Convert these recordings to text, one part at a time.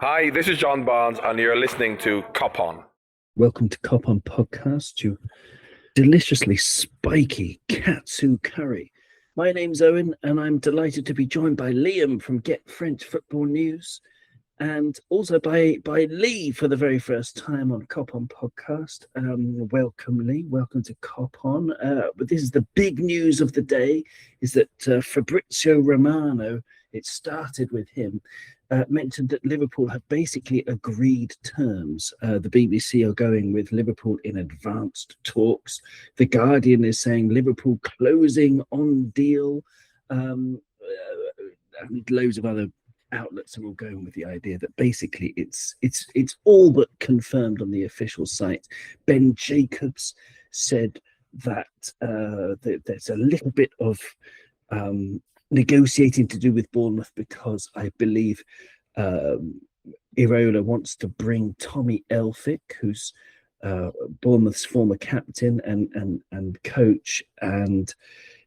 Hi, this is John Barnes, and you're listening to Cop On. Welcome to Cop On Podcast, your deliciously spiky katsu curry. My name's Owen, and I'm delighted to be joined by Liam from Get French Football News, and also by Lee for the very first time on Cop On Podcast. Welcome, Lee. Welcome to Cop On. But this is the big news of the day: is that Fabrizio Romano. It started with him. Mentioned that Liverpool have basically agreed terms. The BBC are going with Liverpool in advanced talks. The Guardian is saying Liverpool closing on deal. And loads of other outlets are all going with the idea that basically it's all but confirmed on the official site. Ben Jacobs said that there's a little bit of negotiating to do with Bournemouth because I believe Iraola wants to bring Tommy Elphick, who's Bournemouth's former captain and coach, and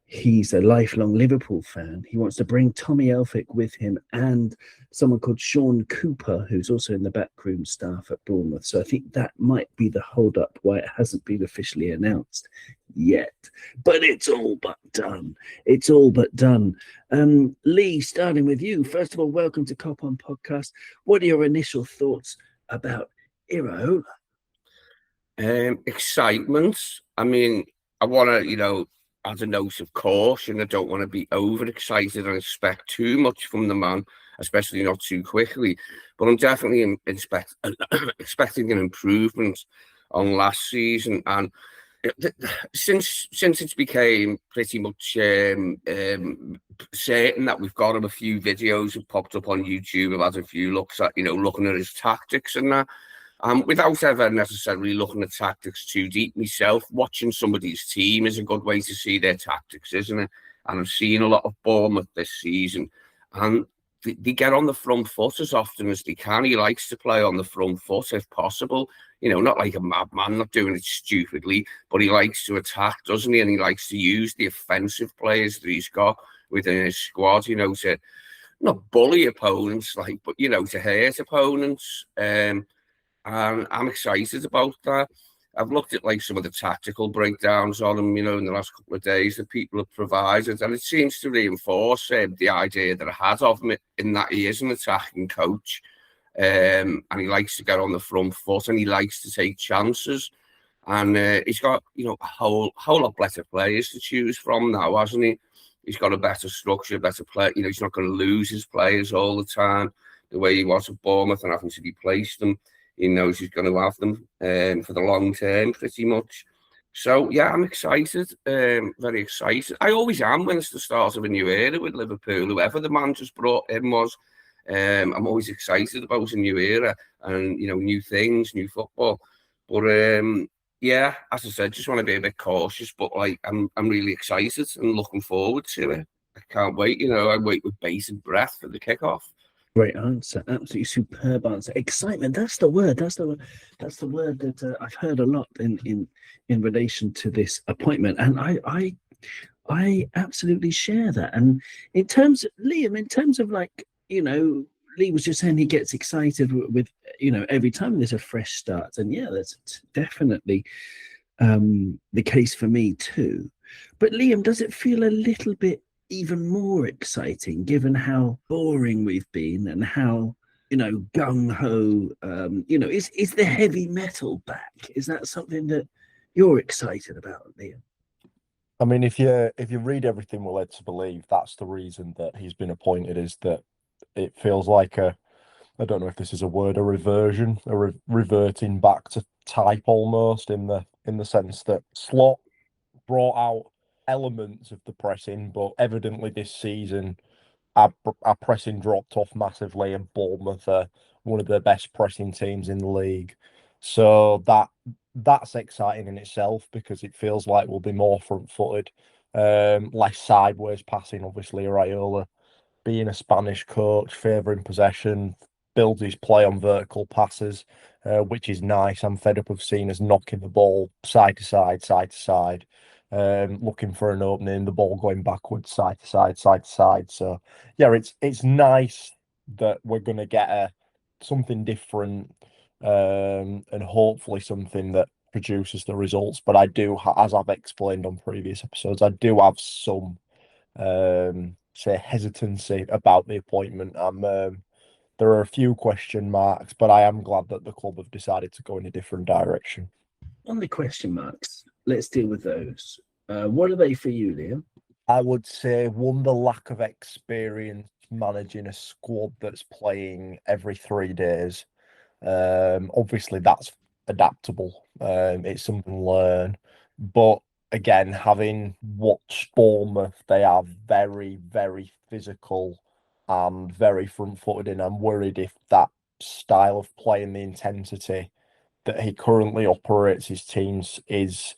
he's a lifelong Liverpool fan. He wants to bring Tommy Elphick with him and someone called Sean Cooper, who's also in the backroom staff at Bournemouth. So I think that might be the hold up why it hasn't been officially announced yet. But it's all but done. It's all but done. Lee, starting with you. First of all, welcome to Cop On Podcast. What are your initial thoughts about Iraola? Excitement. I mean, I want to, add a note of caution. I don't want to be overexcited and expect too much from the man, especially not too quickly. But I'm definitely expecting an improvement on last season. And since it's became pretty much certain that we've got him, a few videos have popped up on YouTube. I've had a few looks at, looking at his tactics and that. Without ever necessarily looking at tactics too deep myself, watching somebody's team is a good way to see their tactics, isn't it? And I've seen a lot of Bournemouth this season, and they get on the front foot as often as they can. He likes to play on the front foot if possible. Not like a madman, not doing it stupidly, but he likes to attack, doesn't he? And he likes to use the offensive players that he's got within his squad, to not bully opponents, but to hurt opponents. And I'm excited about that. I've looked at some of the tactical breakdowns on him, in the last couple of days that people have provided, and it seems to reinforce the idea that I had of him in that he is an attacking coach, and he likes to get on the front foot and he likes to take chances, and he's got a whole lot better players to choose from now, hasn't he? He's got a better structure, better play. He's not going to lose his players all the time the way he was at Bournemouth and having to replace them. He knows he's going to have them for the long term, pretty much. So, yeah, I'm excited, very excited. I always am when it's the start of a new era with Liverpool. Whoever the man just brought in was, I'm always excited about a new era and, new things, new football. But, yeah, as I said, just want to be a bit cautious, but, I'm really excited and looking forward to it. I can't wait, I wait with bated breath for the kickoff. Great answer. Absolutely superb answer. Excitement. That's the word. That's the word that I've heard a lot in relation to this appointment, and I absolutely share that. And in terms of Liam, in terms of Lee was just saying he gets excited with every time there's a fresh start, and yeah, that's definitely the case for me too. But Liam, does it feel a little bit even more exciting given how boring we've been and how gung-ho is the heavy metal back? Is that something that you're excited about, Liam? I mean, if you read everything we're led to believe, that's the reason that he's been appointed, is that it feels like I don't know if this is a word, a reversion, reverting back to type almost, in the sense that Slot brought out elements of the pressing, but evidently this season our pressing dropped off massively, and Bournemouth are one of the best pressing teams in the league. So that's exciting in itself, because it feels like we'll be more front-footed, less sideways passing. Obviously, Iraola, being a Spanish coach, favouring possession, builds his play on vertical passes, which is nice. I'm fed up of seeing us knocking the ball side to side, side to side, looking for an opening, the ball going backwards, side to side, side to side. So yeah, it's nice that we're going to get something different, and hopefully something that produces the results. But I do, as I've explained on previous episodes, I do have some say hesitancy about the appointment. There are a few question marks, but I am glad that the club have decided to go in a different direction. On the question marks, let's deal with those. What are they for you, Liam? I would say one, the lack of experience managing a squad that's playing every 3 days. Obviously that's adaptable. It's something to learn. But again, having watched Bournemouth, they are very, very physical and very front-footed, and I'm worried if that style of play and the intensity that he currently operates his teams is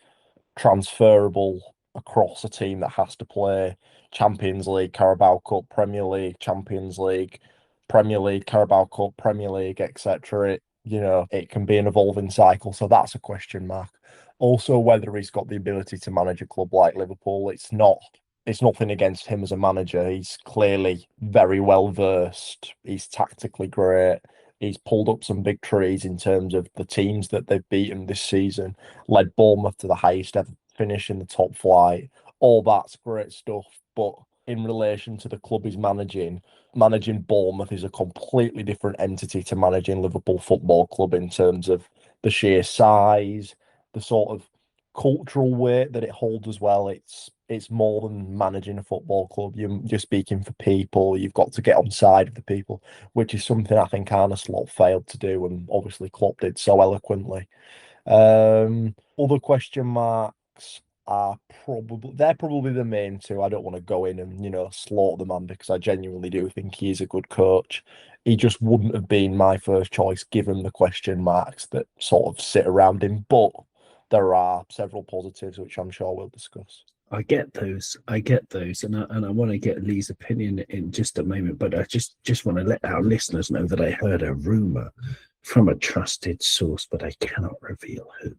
transferable across a team that has to play Champions League, Carabao Cup, Premier League, Champions League, Premier League, Carabao Cup, Premier League, etc. It can be an evolving cycle, so that's a question mark. Also, whether he's got the ability to manage a club like Liverpool, it's nothing against him as a manager. He's clearly very well versed. He's tactically great. He's pulled up some big trees in terms of the teams that they've beaten this season, led Bournemouth to the highest ever finish in the top flight. All that's great stuff. But in relation to the club he's managing Bournemouth is a completely different entity to managing Liverpool Football Club in terms of the sheer size, the sort of cultural weight that it holds as well. It's more than managing a football club. You're speaking for people. You've got to get on side of the people, which is something I think Arne Slot failed to do, and obviously Klopp did so eloquently. Other question marks are probably the main two. I don't want to go in and slaughter the man, because I genuinely do think he is a good coach. He just wouldn't have been my first choice given the question marks that sort of sit around him. But there are several positives which I'm sure we'll discuss. I get those, and I want to get Lee's opinion in just a moment. But I just want to let our listeners know that I heard a rumor from a trusted source, but I cannot reveal who,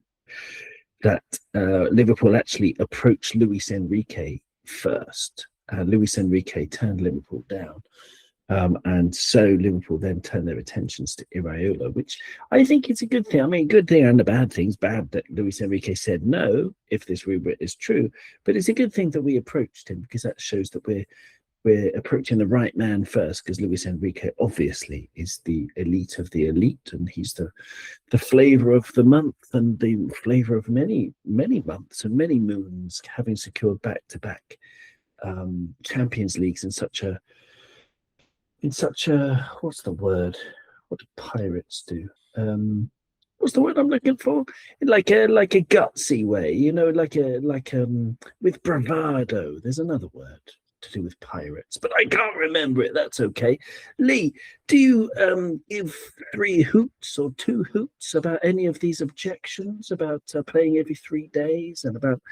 that Liverpool actually approached Luis Enrique first. Luis Enrique turned Liverpool down. And so Liverpool then turned their attentions to Iraola, which I think is a good thing. I mean, good thing and the bad things. Bad that Luis Enrique said no, if this rumor is true. But it's a good thing that we approached him, because that shows that we're approaching the right man first, because Luis Enrique obviously is the elite of the elite, and he's the flavour of the month and the flavour of many, many months and many moons, having secured back-to-back Champions Leagues in such a what's the word? What do pirates do? What's the word I'm looking for? Like a gutsy way, with bravado. There's another word to do with pirates, but I can't remember it. That's okay. Lee, do you give 3 hoots or 2 hoots about any of these objections about playing every 3 days and about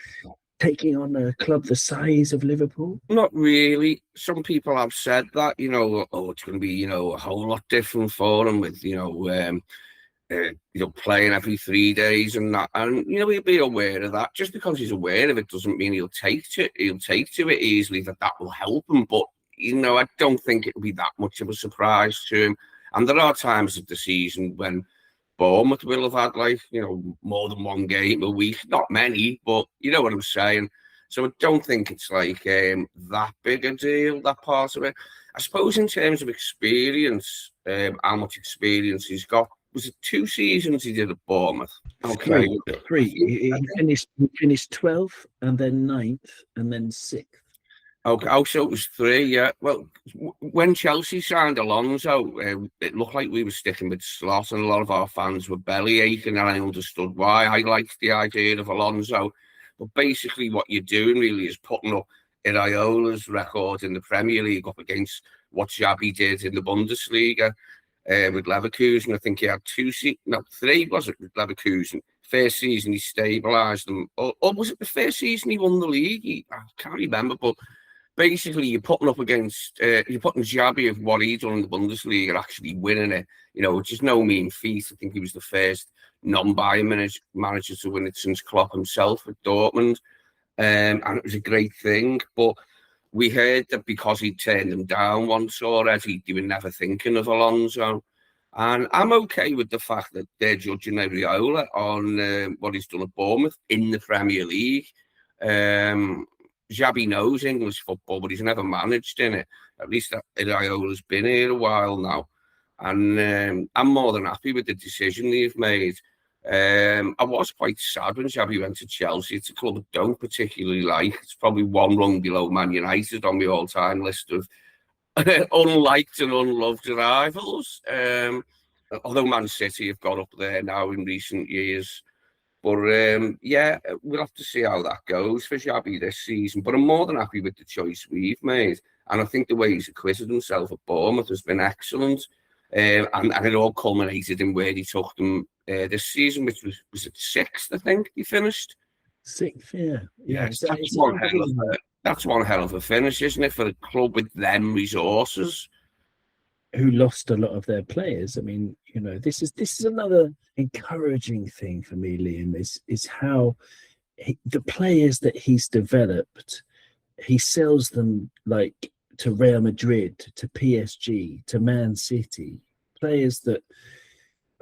taking on a club the size of Liverpool? Not really. Some people have said that, it's going to be, a whole lot different for them with, playing every 3 days and that. And, he'll be aware of that. Just because he's aware of it doesn't mean he'll take to it easily, that will help him. But, I don't think it'll be that much of a surprise to him. And there are times of the season when Bournemouth will have had more than one game a week. Not many, but you know what I'm saying. So I don't think it's that big a deal, that part of it. I suppose in terms of experience, how much experience he's got. Was it 2 seasons he did at Bournemouth? Okay. 3. He finished 12th and then 9th and then 6th. Okay, so it was 3, yeah. Well, when Chelsea signed Alonso, it looked like we were sticking with Slot, and a lot of our fans were belly aching, and I understood why. I liked the idea of Alonso, but basically what you're doing really is putting up Iraola's record in the Premier League up against what Xabi did in the Bundesliga with Leverkusen. I think he had 3, was it, with Leverkusen? First season he stabilised them. Or was it the first season he won the league? I can't remember, but basically, you're putting Xabi of what he done in the Bundesliga actually winning it, which is no mean feat. I think he was the first non-Bayern manager to win it since Klopp himself at Dortmund. And it was a great thing. But we heard that because he turned them down once already, they were never thinking of Alonso. And I'm okay with the fact that they're judging Iraola on what he's done at Bournemouth in the Premier League. Xabi knows English football, but he's never managed in it. At least Iraola's been here a while now. And I'm more than happy with the decision they've made. I was quite sad when Xabi went to Chelsea. It's a club I don't particularly like. It's probably one rung below Man United on my all-time list of unliked and unloved rivals. Although Man City have got up there now in recent years. But yeah, we'll have to see how that goes for Xabi this season. But I'm more than happy with the choice we've made. And I think the way he's acquitted himself at Bournemouth has been excellent. And it all culminated in where he took them this season, which was it sixth, I think he finished. Sixth, yeah. Yes, that's one hell of a finish, isn't it, for a club with them resources? Who lost a lot of their players. I mean, you know, this is another encouraging thing for me, Liam, is how the players that he's developed, he sells them like to Real Madrid, to PSG, to Man City, players that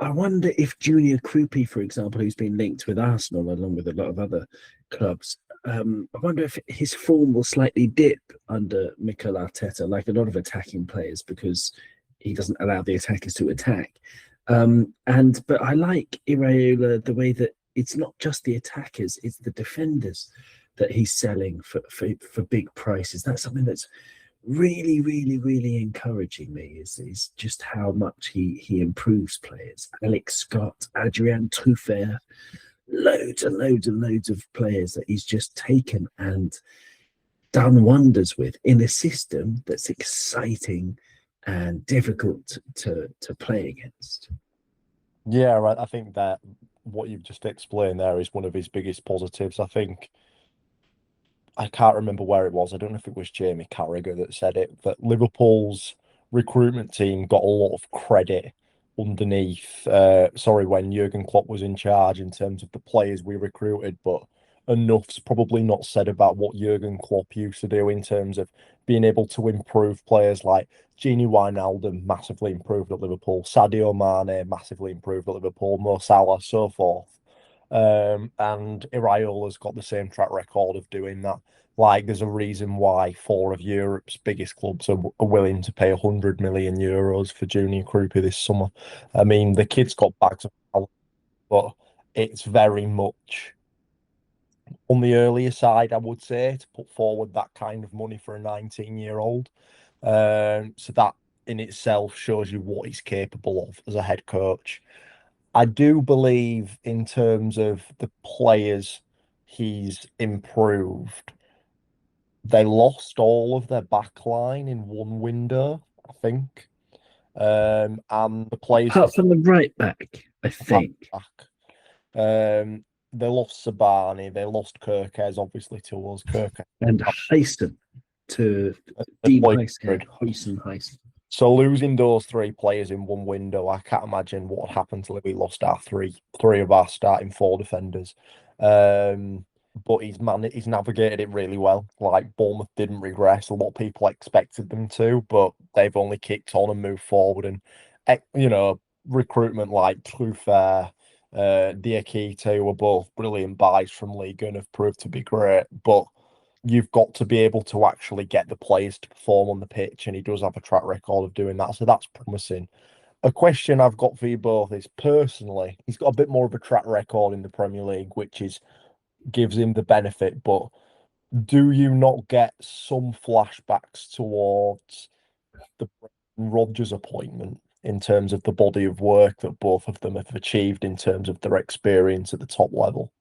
I wonder if Junior Krupi, for example, who's been linked with Arsenal along with a lot of other clubs, I wonder if his form will slightly dip under Mikel Arteta, like a lot of attacking players, because he doesn't allow the attackers to attack. But I like Iraola the way that it's not just the attackers, it's the defenders that he's selling for big prices. That's something that's really, really, really encouraging me is just how much he improves players. Alex Scott, Adrian Truffert, loads and loads and loads of players that he's just taken and done wonders with in a system that's exciting and difficult to play against. Yeah, right. I think that what you've just explained there is one of his biggest positives. I think I can't remember where it was. I don't know if it was Jamie Carragher that said it, that Liverpool's recruitment team got a lot of credit underneath, when Jurgen Klopp was in charge in terms of the players we recruited, but enough's probably not said about what Jurgen Klopp used to do in terms of being able to improve players like Gini Wijnaldum, massively improved at Liverpool, Sadio Mane, massively improved at Liverpool, Mo Salah, so forth. And Iraola's got the same track record of doing that. Like, there's a reason why 4 of Europe's biggest clubs are willing to pay 100 million euros for Junior Krupi this summer. I mean, the kid's got bags of talent, but it's very much on the earlier side, I would say, to put forward that kind of money for a 19-year-old. So that in itself shows you what he's capable of as a head coach. I do believe in terms of the players he's improved, they lost all of their back line in one window, I think. And the players Apart from the right back, I think. They lost Sabani, they lost Kirkes, obviously, to us. Kirkes. And Heisen to Dean Heisen. So losing those 3 players in one window, I can't imagine what would happen till we lost our three of our starting 4 defenders. But he's navigated it really well. Like, Bournemouth didn't regress. A lot of people expected them to, but they've only kicked on and moved forward. And recruitment like Truffert, Diakite, who were both brilliant buys from Ligue 1, have proved to be great. But you've got to be able to actually get the players to perform on the pitch, and he does have a track record of doing that, so that's promising. A question I've got for you both is, personally, he's got a bit more of a track record in the Premier League, which gives him the benefit, but do you not get some flashbacks towards the Rodgers appointment in terms of the body of work that both of them have achieved in terms of their experience at the top level?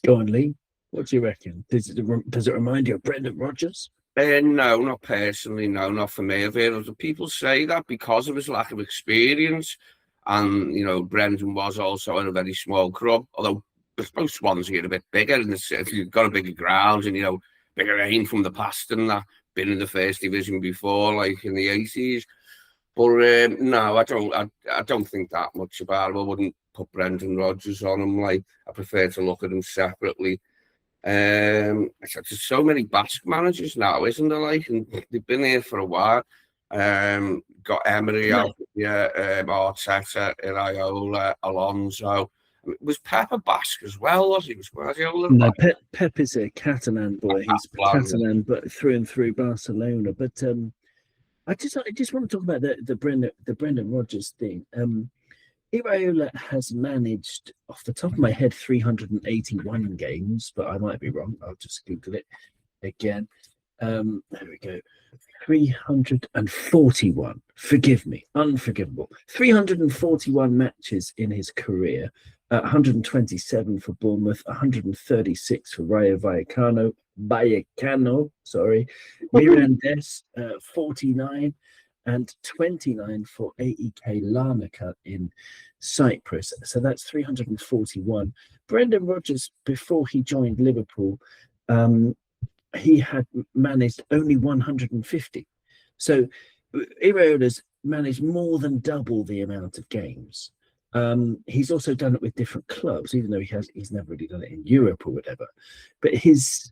Go on, Lee. What do you reckon? Does it remind you of Brendan Rodgers? No, not personally. No, not for me. I've heard other people say that because of his lack of experience. And, Brendan was also in a very small club, although I suppose Swansea are a bit bigger. If you've got a bigger ground and, bigger aim from the past and that, been in the first division before, like in the 80s. But no, I don't think that much about him. I wouldn't put Brendan Rodgers on him. Like, I prefer to look at them separately. There's so many Basque managers now, isn't there? Like, and they've been here for a while. Got Emery out, Arteta, Iraola, Alonso. Was Pepper Basque as well? Was he? Was Guardiola? No, Pep is a Catalan boy. He's Catalan, Catalan, but through and through Barcelona. But I just want to talk about the Brendan Rodgers thing. Iraola has managed, off the top of my head, 381 games, but I might be wrong. I'll just Google it again. There we go. 341. Forgive me, unforgivable. 341 matches in his career. 127 for Bournemouth, 136 for Rayo Vallecano, sorry, Mirandes, 49, and 29 for AEK Larnaca in Cyprus. So that's 341. Brendan Rodgers, before he joined Liverpool, he had managed only 150. So Iraola's managed more than double the amount of games. He's also done it with different clubs, even though he's never really done it in Europe or whatever. But his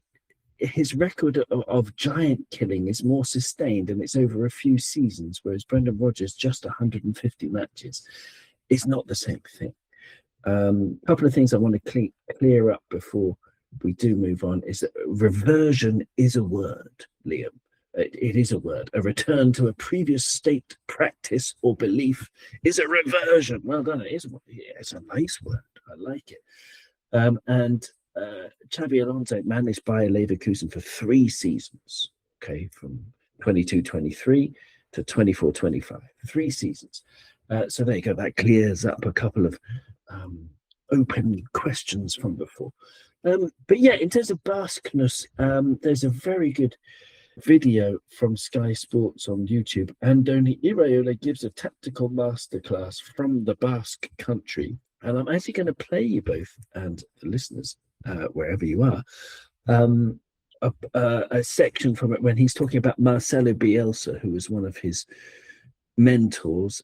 record of giant killing is more sustained, and it's over a few seasons, whereas Brendan Rodgers, just 150 matches, is not the same thing. A couple of things I want to clear up before we do move on is that reversion is a word, Liam. It is a word. A return to a previous state, practice, or belief is a reversion. Well done. It's a nice word. I like it. And Xabi Alonso managed Bayer Leverkusen for 3 seasons. Okay, from 22-23 to 24-25. 3 seasons. So there you go. That clears up a couple of open questions from before. But yeah, in terms of Basqueness, there's a very good video from Sky Sports on YouTube. Andoni Iraola gives a tactical masterclass from the Basque country, and I'm actually going to play you both and the listeners, wherever you are, a section from it when he's talking about Marcelo Bielsa, who was one of his mentors.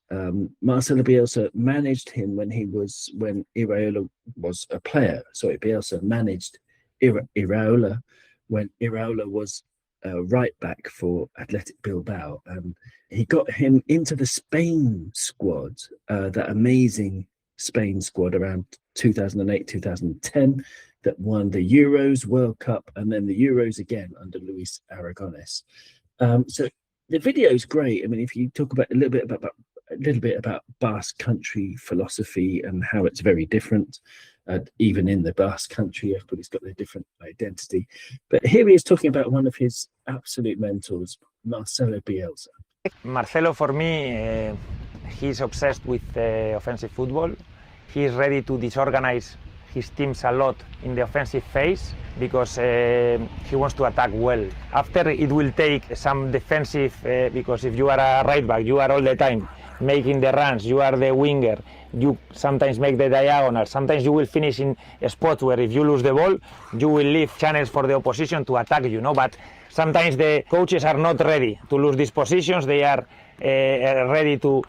Marcelo Bielsa managed him when Iraola was a player. Sorry, Bielsa managed Iraola when Iraola was right back for Athletic Bilbao. He got him into the Spain squad, that amazing Spain squad around 2008, 2010, that won the Euros, World Cup, and then the Euros again under Luis Aragonés. So the video is great. I mean, if you talk about a little bit about Basque country philosophy and how it's very different, even in the Basque country, everybody's got their different identity. But here he is talking about one of his absolute mentors, Marcelo Bielsa. Marcelo, for me, he's obsessed with offensive football. He's ready to disorganize his teams a lot in the offensive phase because he wants to attack well. After, it will take some defensive, because if you are a right back, you are all the time making the runs, you are the winger, you sometimes make the diagonal, sometimes you will finish in a spot where if you lose the ball, you will leave channels for the opposition to attack you, but sometimes the coaches are not ready to lose these positions. They are ready to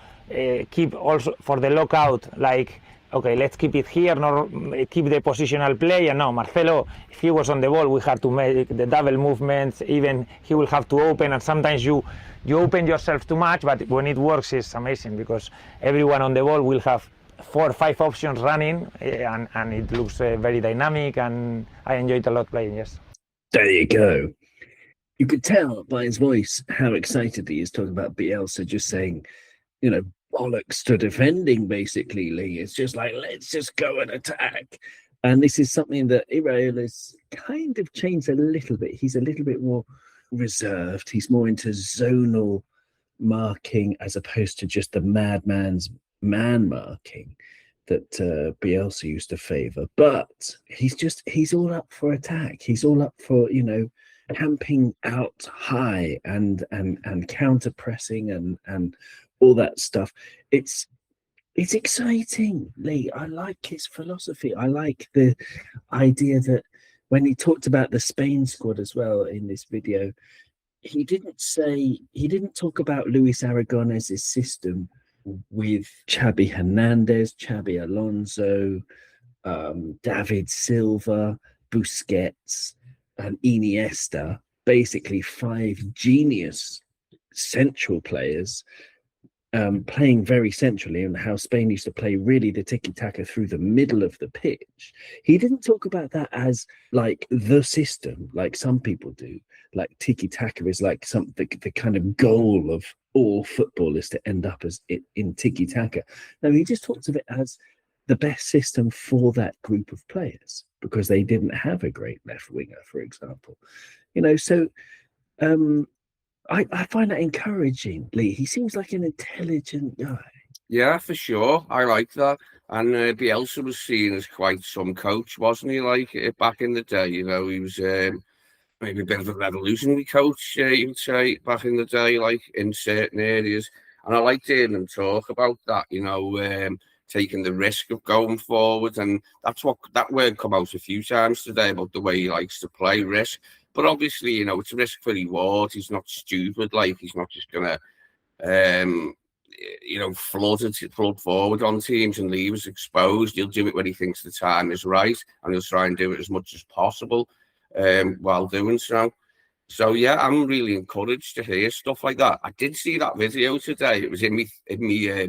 keep also for the lockout, like, okay, let's keep it here, nor keep the positional play. And no, Marcelo, if he was on the ball, we had to make the double movements, even he will have to open, and sometimes you open yourself too much, but when it works, it's amazing because everyone on the ball will have 4 or 5 options running, and it looks very dynamic, and I enjoyed a lot playing, yes. There you go. You could tell by his voice how excited he is talking about Bielsa, just saying, bollocks to defending, basically, Lee. It's just like, let's just go and attack. And this is something that Iraola's kind of changed a little bit. He's a little bit more reserved. He's more into zonal marking as opposed to just the madman's man marking that Bielsa used to favour. But he's all up for attack. He's all up for, camping out high and counter pressing and all that stuff. It's exciting, Lee. I like his philosophy. I like the idea that when he talked about the Spain squad as well in this video, he didn't talk about Luis Aragonés' system with Xabi Hernandez, Xabi Alonso, David Silva, Busquets, and Iniesta, basically 5 genius central players playing very centrally, and how Spain used to play really the tiki-taka through the middle of the pitch. He didn't talk about that as like the system, like some people do. Like tiki-taka is like something, the kind of goal of all football is to end up as in tiki-taka. No, he just talks of it as the best system for that group of players, because they didn't have a great left winger, for example. So I find that encouraging, Lee. He seems like an intelligent guy. Yeah, for sure. I like that. And Bielsa was seen as quite some coach, wasn't he? Like back in the day, he was maybe a bit of a revolutionary coach, you would say, back in the day, like in certain areas. And I liked hearing him talk about that, taking the risk of going forward. And that's what that word come out a few times today about the way he likes to play, risk. But obviously, it's a risk for reward. He's not stupid. Like, he's not just going to, flood forward on teams and leave us exposed. He'll do it when he thinks the time is right, and he'll try and do it as much as possible while doing so. So yeah, I'm really encouraged to hear stuff like that. I did see that video today. It was in me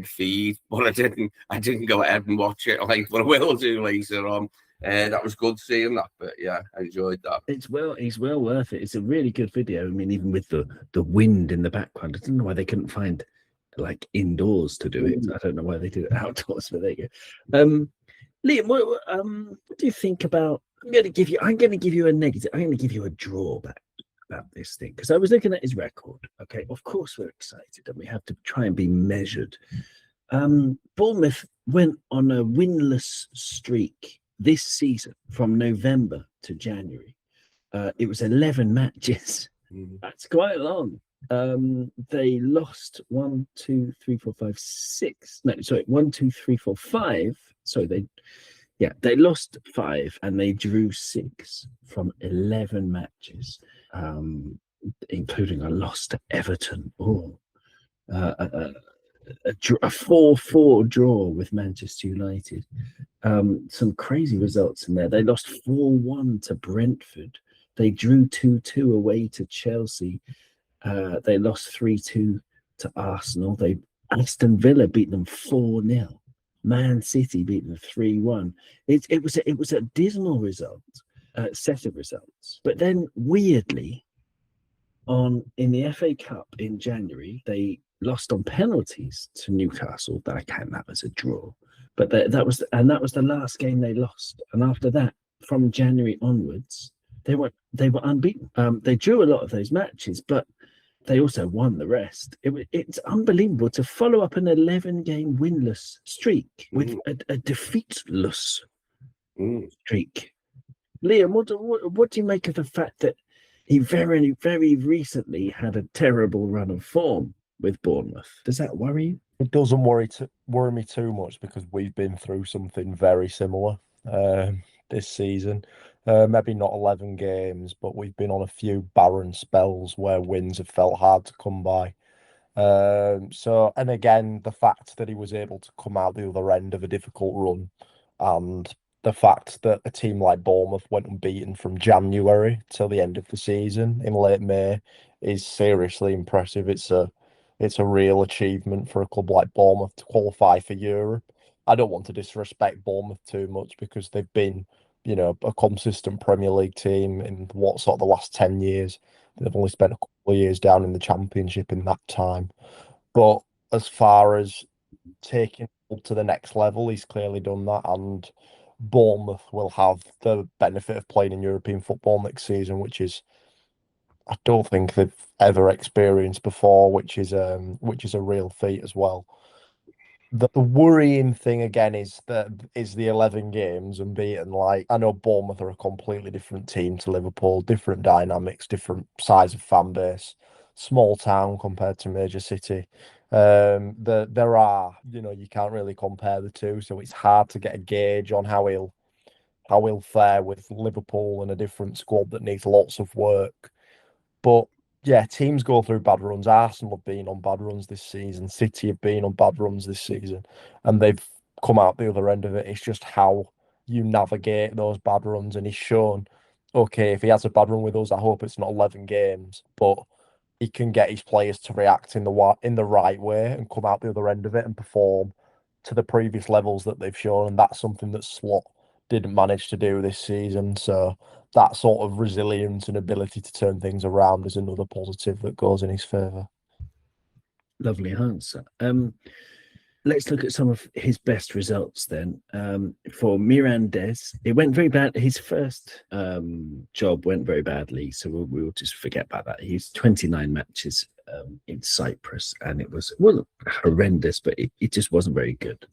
feed, but I didn't go ahead and watch it. Like, but I will do later on. That was good seeing that, but yeah, I enjoyed that. It's well worth it. It's a really good video. I mean, even with the wind in the background, I don't know why they couldn't find like indoors to do it. I don't know why they did it outdoors, but there you go. Liam, what do you think about? I'm going to give you a negative. I'm going to give you a drawback about this thing, because I was looking at his record. Okay, of course we're excited, and we have to try and be measured. Bournemouth went on a winless streak this season from November to January. It was 11 matches. That's quite long. They lost 1, 2, 3, 4, 5, 6. No, sorry, 1, 2, 3, 4, 5. So they lost 5 and they drew 6 from 11 matches, including a loss to Everton. A 4-4 draw with Manchester United. Some crazy results in there. They lost 4-1 to Brentford. They drew 2-2 away to Chelsea. They lost 3-2 to Arsenal. Aston Villa beat them 4-0. Man City beat them 3-1. It was a dismal result, set of results. But then weirdly, in the FA Cup in January, they lost on penalties to Newcastle. That was a draw. But that was the last game they lost. And after that, from January onwards, they were unbeaten. They drew a lot of those matches, but they also won the rest. It's unbelievable to follow up an 11-game winless streak with a defeatless streak. Liam, what do you make of the fact that he very, very recently had a terrible run of form with Bournemouth? Does that worry you? It doesn't worry me too much, because we've been through something very similar this season. Maybe not 11 games, but we've been on a few barren spells where wins have felt hard to come by. And again, the fact that he was able to come out the other end of a difficult run, and the fact that a team like Bournemouth went unbeaten from January till the end of the season in late May is seriously impressive. It's a real achievement for a club like Bournemouth to qualify for Europe. I don't want to disrespect Bournemouth too much, because they've been, a consistent Premier League team in the last 10 years. They've only spent a couple of years down in the Championship in that time. But as far as taking up to the next level, he's clearly done that, and Bournemouth will have the benefit of playing in European football next season, which is, I don't think they've ever experienced before, which is a real feat as well. The worrying thing again is the 11 games unbeaten. Like, I know Bournemouth are a completely different team to Liverpool, different dynamics, different size of fan base, small town compared to major city. There are, you can't really compare the two, so it's hard to get a gauge on how he'll fare with Liverpool and a different squad that needs lots of work. But yeah, teams go through bad runs. Arsenal have been on bad runs this season. City have been on bad runs this season, and they've come out the other end of it. It's just how you navigate those bad runs, and he's shown, okay, if he has a bad run with us, I hope it's not 11 games, but he can get his players to react in the right way and come out the other end of it and perform to the previous levels that they've shown. And that's something that Slot didn't manage to do this season. So that sort of resilience and ability to turn things around is another positive that goes in his favour. Lovely answer. Let's look at some of his best results then. For Mirandes, it went very bad. His first job went very badly, so we'll just forget about that. He's 29 matches in Cyprus, and it wasn't horrendous, but it just wasn't very good.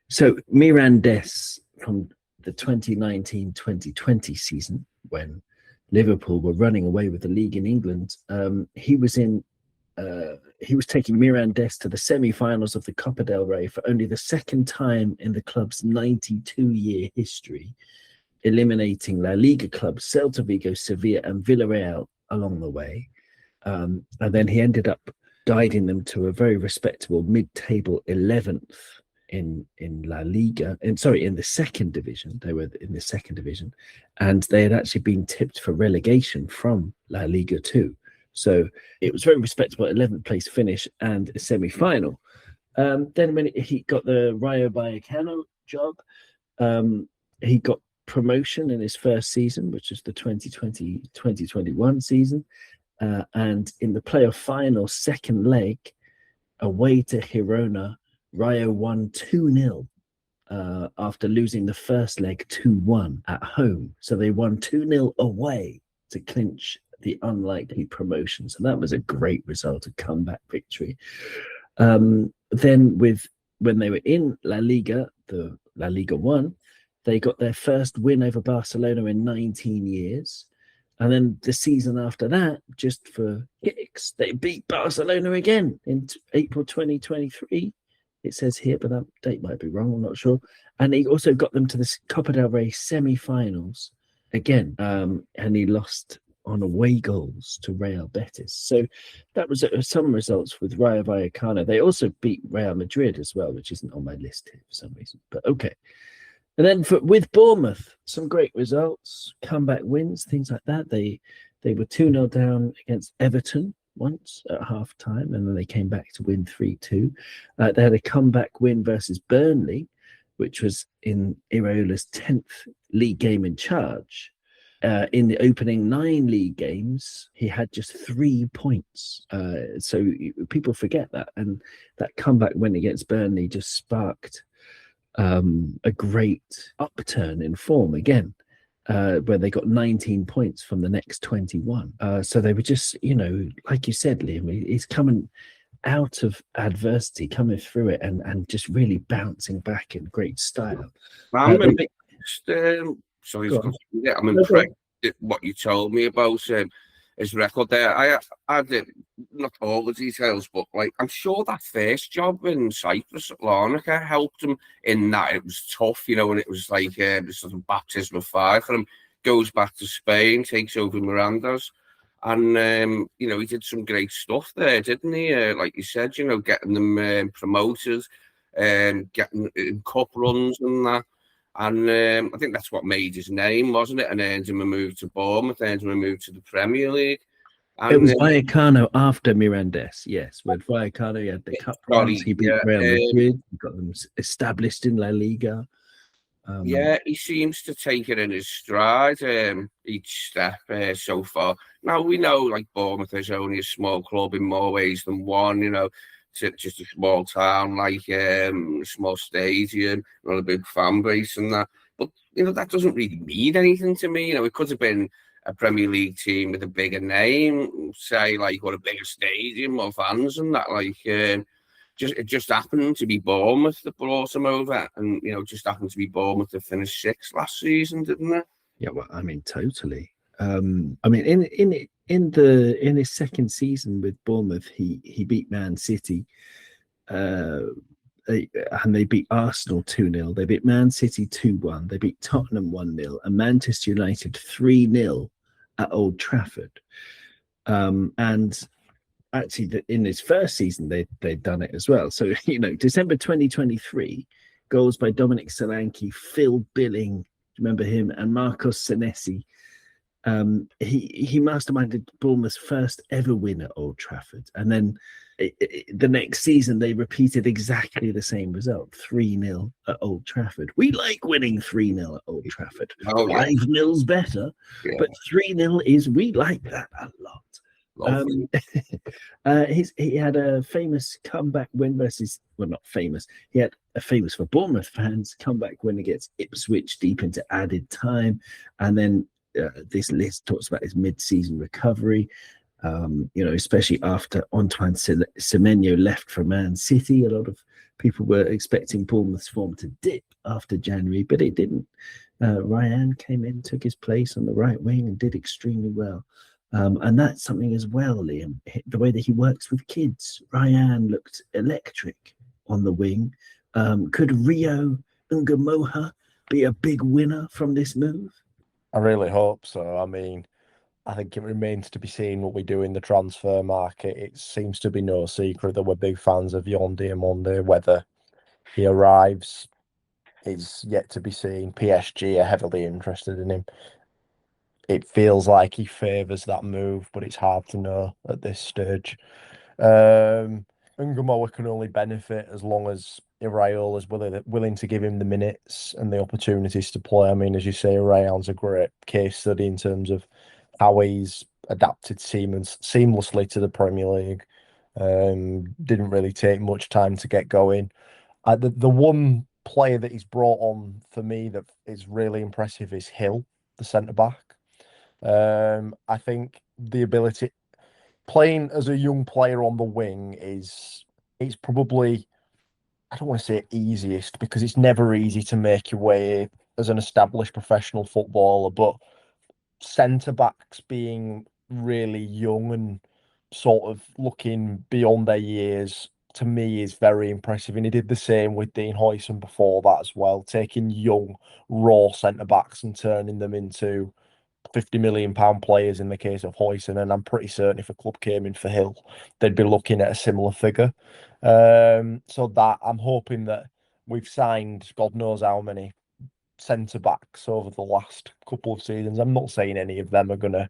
So Mirandes, from the 2019-2020 season, when Liverpool were running away with the league in England, he was taking Mirandes to the semi-finals of the Copa del Rey for only the second time in the club's 92-year history, eliminating La Liga clubs Celta Vigo, Sevilla, and Villarreal along the way. And then he ended up guiding them to a very respectable mid-table 11th in La Liga, in the second division. They were in the second division, and they had actually been tipped for relegation from La Liga 2. So it was very respectable 11th place finish and a semi-final. Then when he got the Rayo Vallecano job, he got promotion in his first season, which was the 2020-2021 season. And in the playoff final, second leg, away to Girona, Rayo won 2-0 after losing the first leg 2-1 at home. So they won 2-0 away to clinch the unlikely promotion. So that was a great result, a comeback victory. Then when they were in La Liga, the La Liga 1, they got their first win over Barcelona in 19 years. And then the season after that, just for kicks, they beat Barcelona again in April 2023. It says here, but that date might be wrong, I'm not sure. And he also got them to the Copa del Rey semi-finals again. And he lost on away goals to Real Betis. So that was some results with Rayo Vallecano. They also beat Real Madrid as well, which isn't on my list here for some reason. But okay. And then with Bournemouth, some great results, comeback wins, things like that. They were 2-0 down against Everton once at half-time, and then they came back to win 3-2. They had a comeback win versus Burnley, which was in Iraola's 10th league game in charge. In the opening 9 league games, he had just 3 points. So people forget that. And that comeback win against Burnley just sparked a great upturn in form again, where they got 19 points from the next 21. So they were just, like you said, Liam, he's coming out of adversity, coming through it and just really bouncing back in great style. I'm impressed with what you told me about his record there. I had not all the details, but I'm sure that first job in Cyprus at Larnaca helped him in that it was tough, and it was like sort of baptism of fire for him. Goes back to Spain, takes over Miranda's, and he did some great stuff there, didn't he? Like you said, getting them promoted, getting in cup runs and that. And I think that's what made his name, wasn't it? And earned him a move to Bournemouth, earned him a move to the Premier League. And, it was Vallecano after Mirandes, yes. With Vallecano, he had the cup runs, he beat Real Madrid, he got them established in La Liga. He seems to take it in his stride each step so far. Now, we know, Bournemouth is only a small club in more ways than one, just a small town, a small stadium, not a big fan base and that. But, that doesn't really mean anything to me. It could have been a Premier League team with a bigger name, say, or a bigger stadium or fans and that. It just happened to be Bournemouth that brought him over. And, just happened to be Bournemouth that finished 6th last season, didn't it? Yeah, well, totally. In his second season with Bournemouth, he beat Man City, and they beat Arsenal 2-0. They beat Man City 2-1. They beat Tottenham 1-0, and Manchester United 3-0 at Old Trafford. And actually, in his first season, they'd done it as well. So December 2023, goals by Dominic Solanke, Phil Billing, remember him, and Marcos Senesi. He masterminded Bournemouth's first ever win at Old Trafford, and then the next season they repeated exactly the same result, 3-0 at Old Trafford. We like winning 3-0 at Old Trafford. Oh, yeah. 5-0's better, Yeah. but 3-0 we like that a lot. He had a famous comeback win versus, well, not famous. He had a famous for Bournemouth fans comeback win against Ipswich deep into added time, and then this list talks about his mid-season recovery. Especially after Antoine Semenyo left for Man City, a lot of people were expecting Bournemouth's form to dip after January, but it didn't. Ryan came in, took his place on the right wing, and did extremely well. And that's something as well, Liam, the way that he works with kids. Ryan looked electric on the wing. Could Rio Ngamoha be a big winner from this move? I really hope so. I mean, I think it remains to be seen what we do in the transfer market. It seems to be no secret that we're big fans of Yon Diamonde. Whether he arrives is yet to be seen. PSG are heavily interested in him. It feels like he favours that move, but it's hard to know at this stage. Ngamoa can only benefit as long as Iraola is willing to give him the minutes and the opportunities to play. I mean, as you say, Ryan's a great case study in terms of how he's adapted seamlessly to the Premier League. Didn't really take much time to get going. The one player that he's brought on for me that is really impressive is Hill, the centre-back. I think the ability playing as a young player on the wing it's probably, I don't want to say easiest because it's never easy to make your way as an established professional footballer, but centre backs being really young and sort of looking beyond their years to me is very impressive. And he did the same with Dean Huijsen before that as well, taking young raw centre backs and turning them into £50 million players in the case of Huijsen, and I'm pretty certain if a club came in for Hill, they'd be looking at a similar figure. So that I'm hoping that we've signed God knows how many centre backs over the last couple of seasons. I'm not saying any of them are gonna,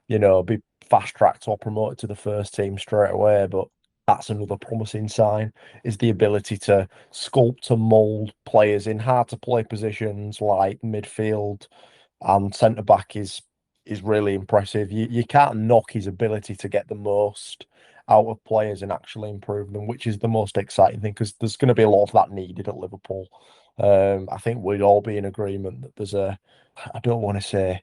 be fast tracked or promoted to the first team straight away, but that's another promising sign, is the ability to sculpt and mould players in hard to play positions like midfield and centre back is really impressive. You can't knock his ability to get the most out of players and actually improve them, which is the most exciting thing because there's going to be a lot of that needed at Liverpool. I think we'd all be in agreement that there's I don't want to say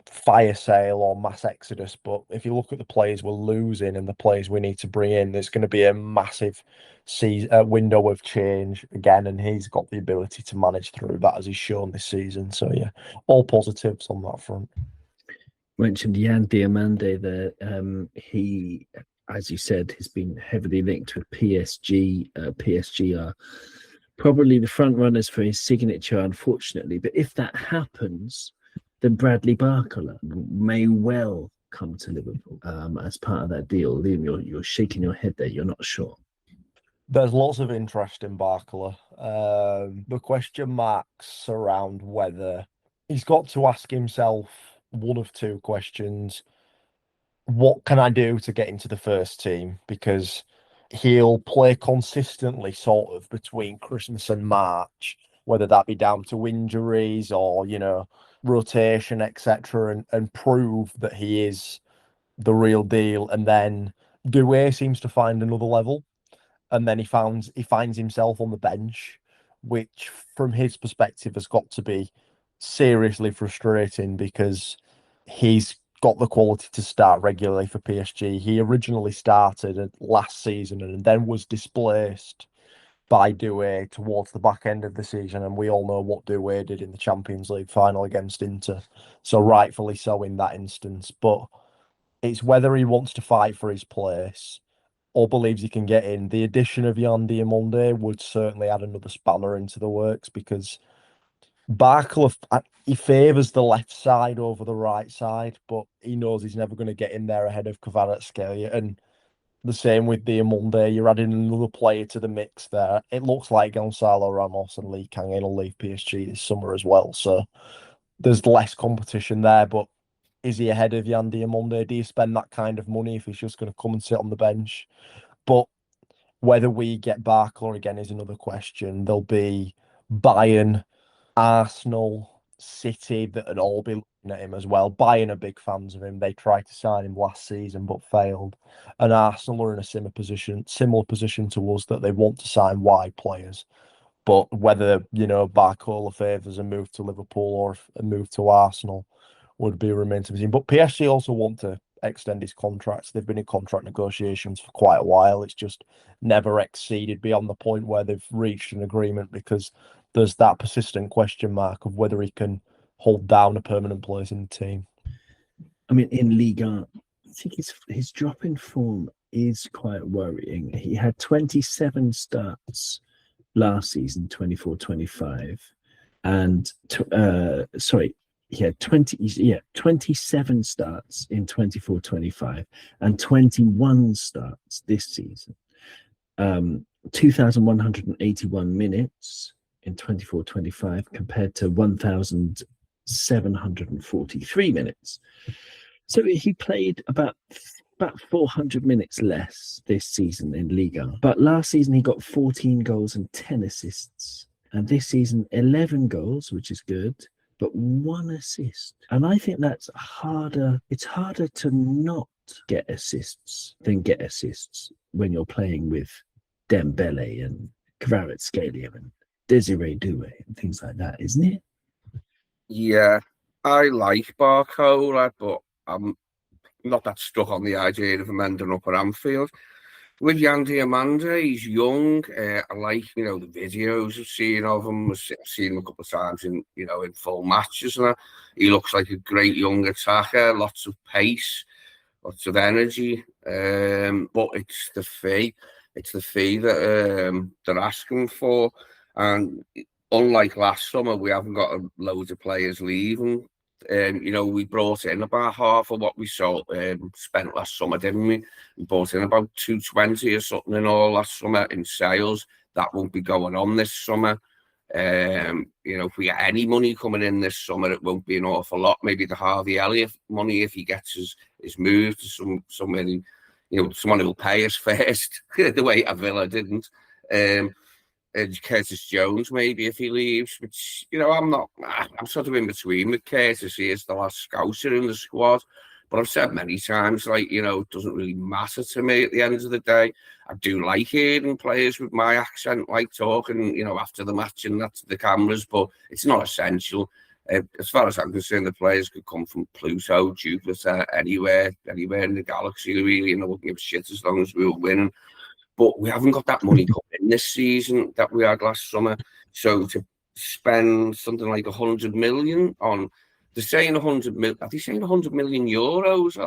fire sale or mass exodus, but if you look at the players we're losing and the players we need to bring in, there's going to be a massive window of change again, and he's got the ability to manage through that as he's shown this season. So yeah, all positives on that front. Mentioned Yan Diomande there. He, as you said, has been heavily linked with PSG. PSG are probably the front runners for his signature, unfortunately. But if that happens, then Bradley Barcola may well come to Liverpool as part of that deal. Liam, you're shaking your head there. You're not sure. There's lots of interest in Barcola. The question marks surround whether he's got to ask himself one of two questions. What can I do to get into the first team? Because he'll play consistently sort of between Christmas and March, whether that be down to injuries or, rotation, etc., and prove that he is the real deal. And then Doué seems to find another level. And then he finds himself on the bench, which from his perspective has got to be seriously frustrating because he's got the quality to start regularly for PSG. He originally started last season and then was displaced by Doué towards the back end of the season, and we all know what Doué did in the Champions League final against Inter, so rightfully so in that instance. But it's whether he wants to fight for his place or believes he can get in. The addition of Yan Diomande would certainly add another spanner into the works because Barkle, he favours the left side over the right side, but he knows he's never going to get in there ahead of Kvaratskhelia. And the same with Diomande, you're adding another player to the mix there. It looks like Gonzalo Ramos and Lee Kang-in will leave PSG this summer as well. So there's less competition there, but is he ahead of Yandy Amonde? Do you spend that kind of money if he's just going to come and sit on the bench? But whether we get Barcola again is another question. There'll be Bayern, Arsenal, City that would all be looking at him as well. Bayern are big fans of him. They tried to sign him last season but failed. And Arsenal are in a similar position to us, that they want to sign wide players. But whether, Barcola favours a move to Liverpool or a move to Arsenal would be remain to be seen. But PSG also want to extend his contracts. They've been in contract negotiations for quite a while. It's just never exceeded beyond the point where they've reached an agreement, because there's that persistent question mark of whether he can hold down a permanent place in the team. I mean, in Liga, I think his drop in form is quite worrying. He had 27 starts last season, 24-25, and he had 27 starts in 24-25 and 21 starts this season. 2,181 minutes in 24-25 compared to 1,743 minutes. So he played about 400 minutes less this season in Liga. But last season he got 14 goals and 10 assists. And this season 11 goals, which is good, but 1 assist. And I think that's harder. It's harder to not get assists than get assists when you're playing with Dembele and Kvaratskhelia and Desiree Doué and things like that, isn't it? Yeah, I like Barcola, but I'm not that stuck on the idea of him ending up at Anfield. With Yandy Amanda, he's young. I like, the videos I've seen of him. I've seen him a couple of times in full matches. And he looks like a great young attacker, lots of pace, lots of energy. But it's the fee. It's the fee that they're asking for. And unlike last summer, we haven't got loads of players leaving. We brought in about half of what we spent last summer, didn't we? We brought in about 220 or something in all last summer in sales. That won't be going on this summer. If we get any money coming in this summer, it won't be an awful lot. Maybe the Harvey Elliott money, if he gets his move to somebody, someone who'll pay us first, the way Villa didn't. Curtis Jones, maybe, if he leaves, which, I'm sort of in between with Curtis. He is the last scouser in the squad. But I've said many times, it doesn't really matter to me at the end of the day. I do like hearing players with my accent, talking, after the match and that's the cameras, but it's not essential. As far as I'm concerned, the players could come from Pluto, Jupiter, anywhere in the galaxy, really, and I wouldn't give a shit as long as we were winning. But we haven't got that money coming in this season that we had last summer. So to spend something like 100 million on, they're saying 100 million. Are they saying 100 million euros?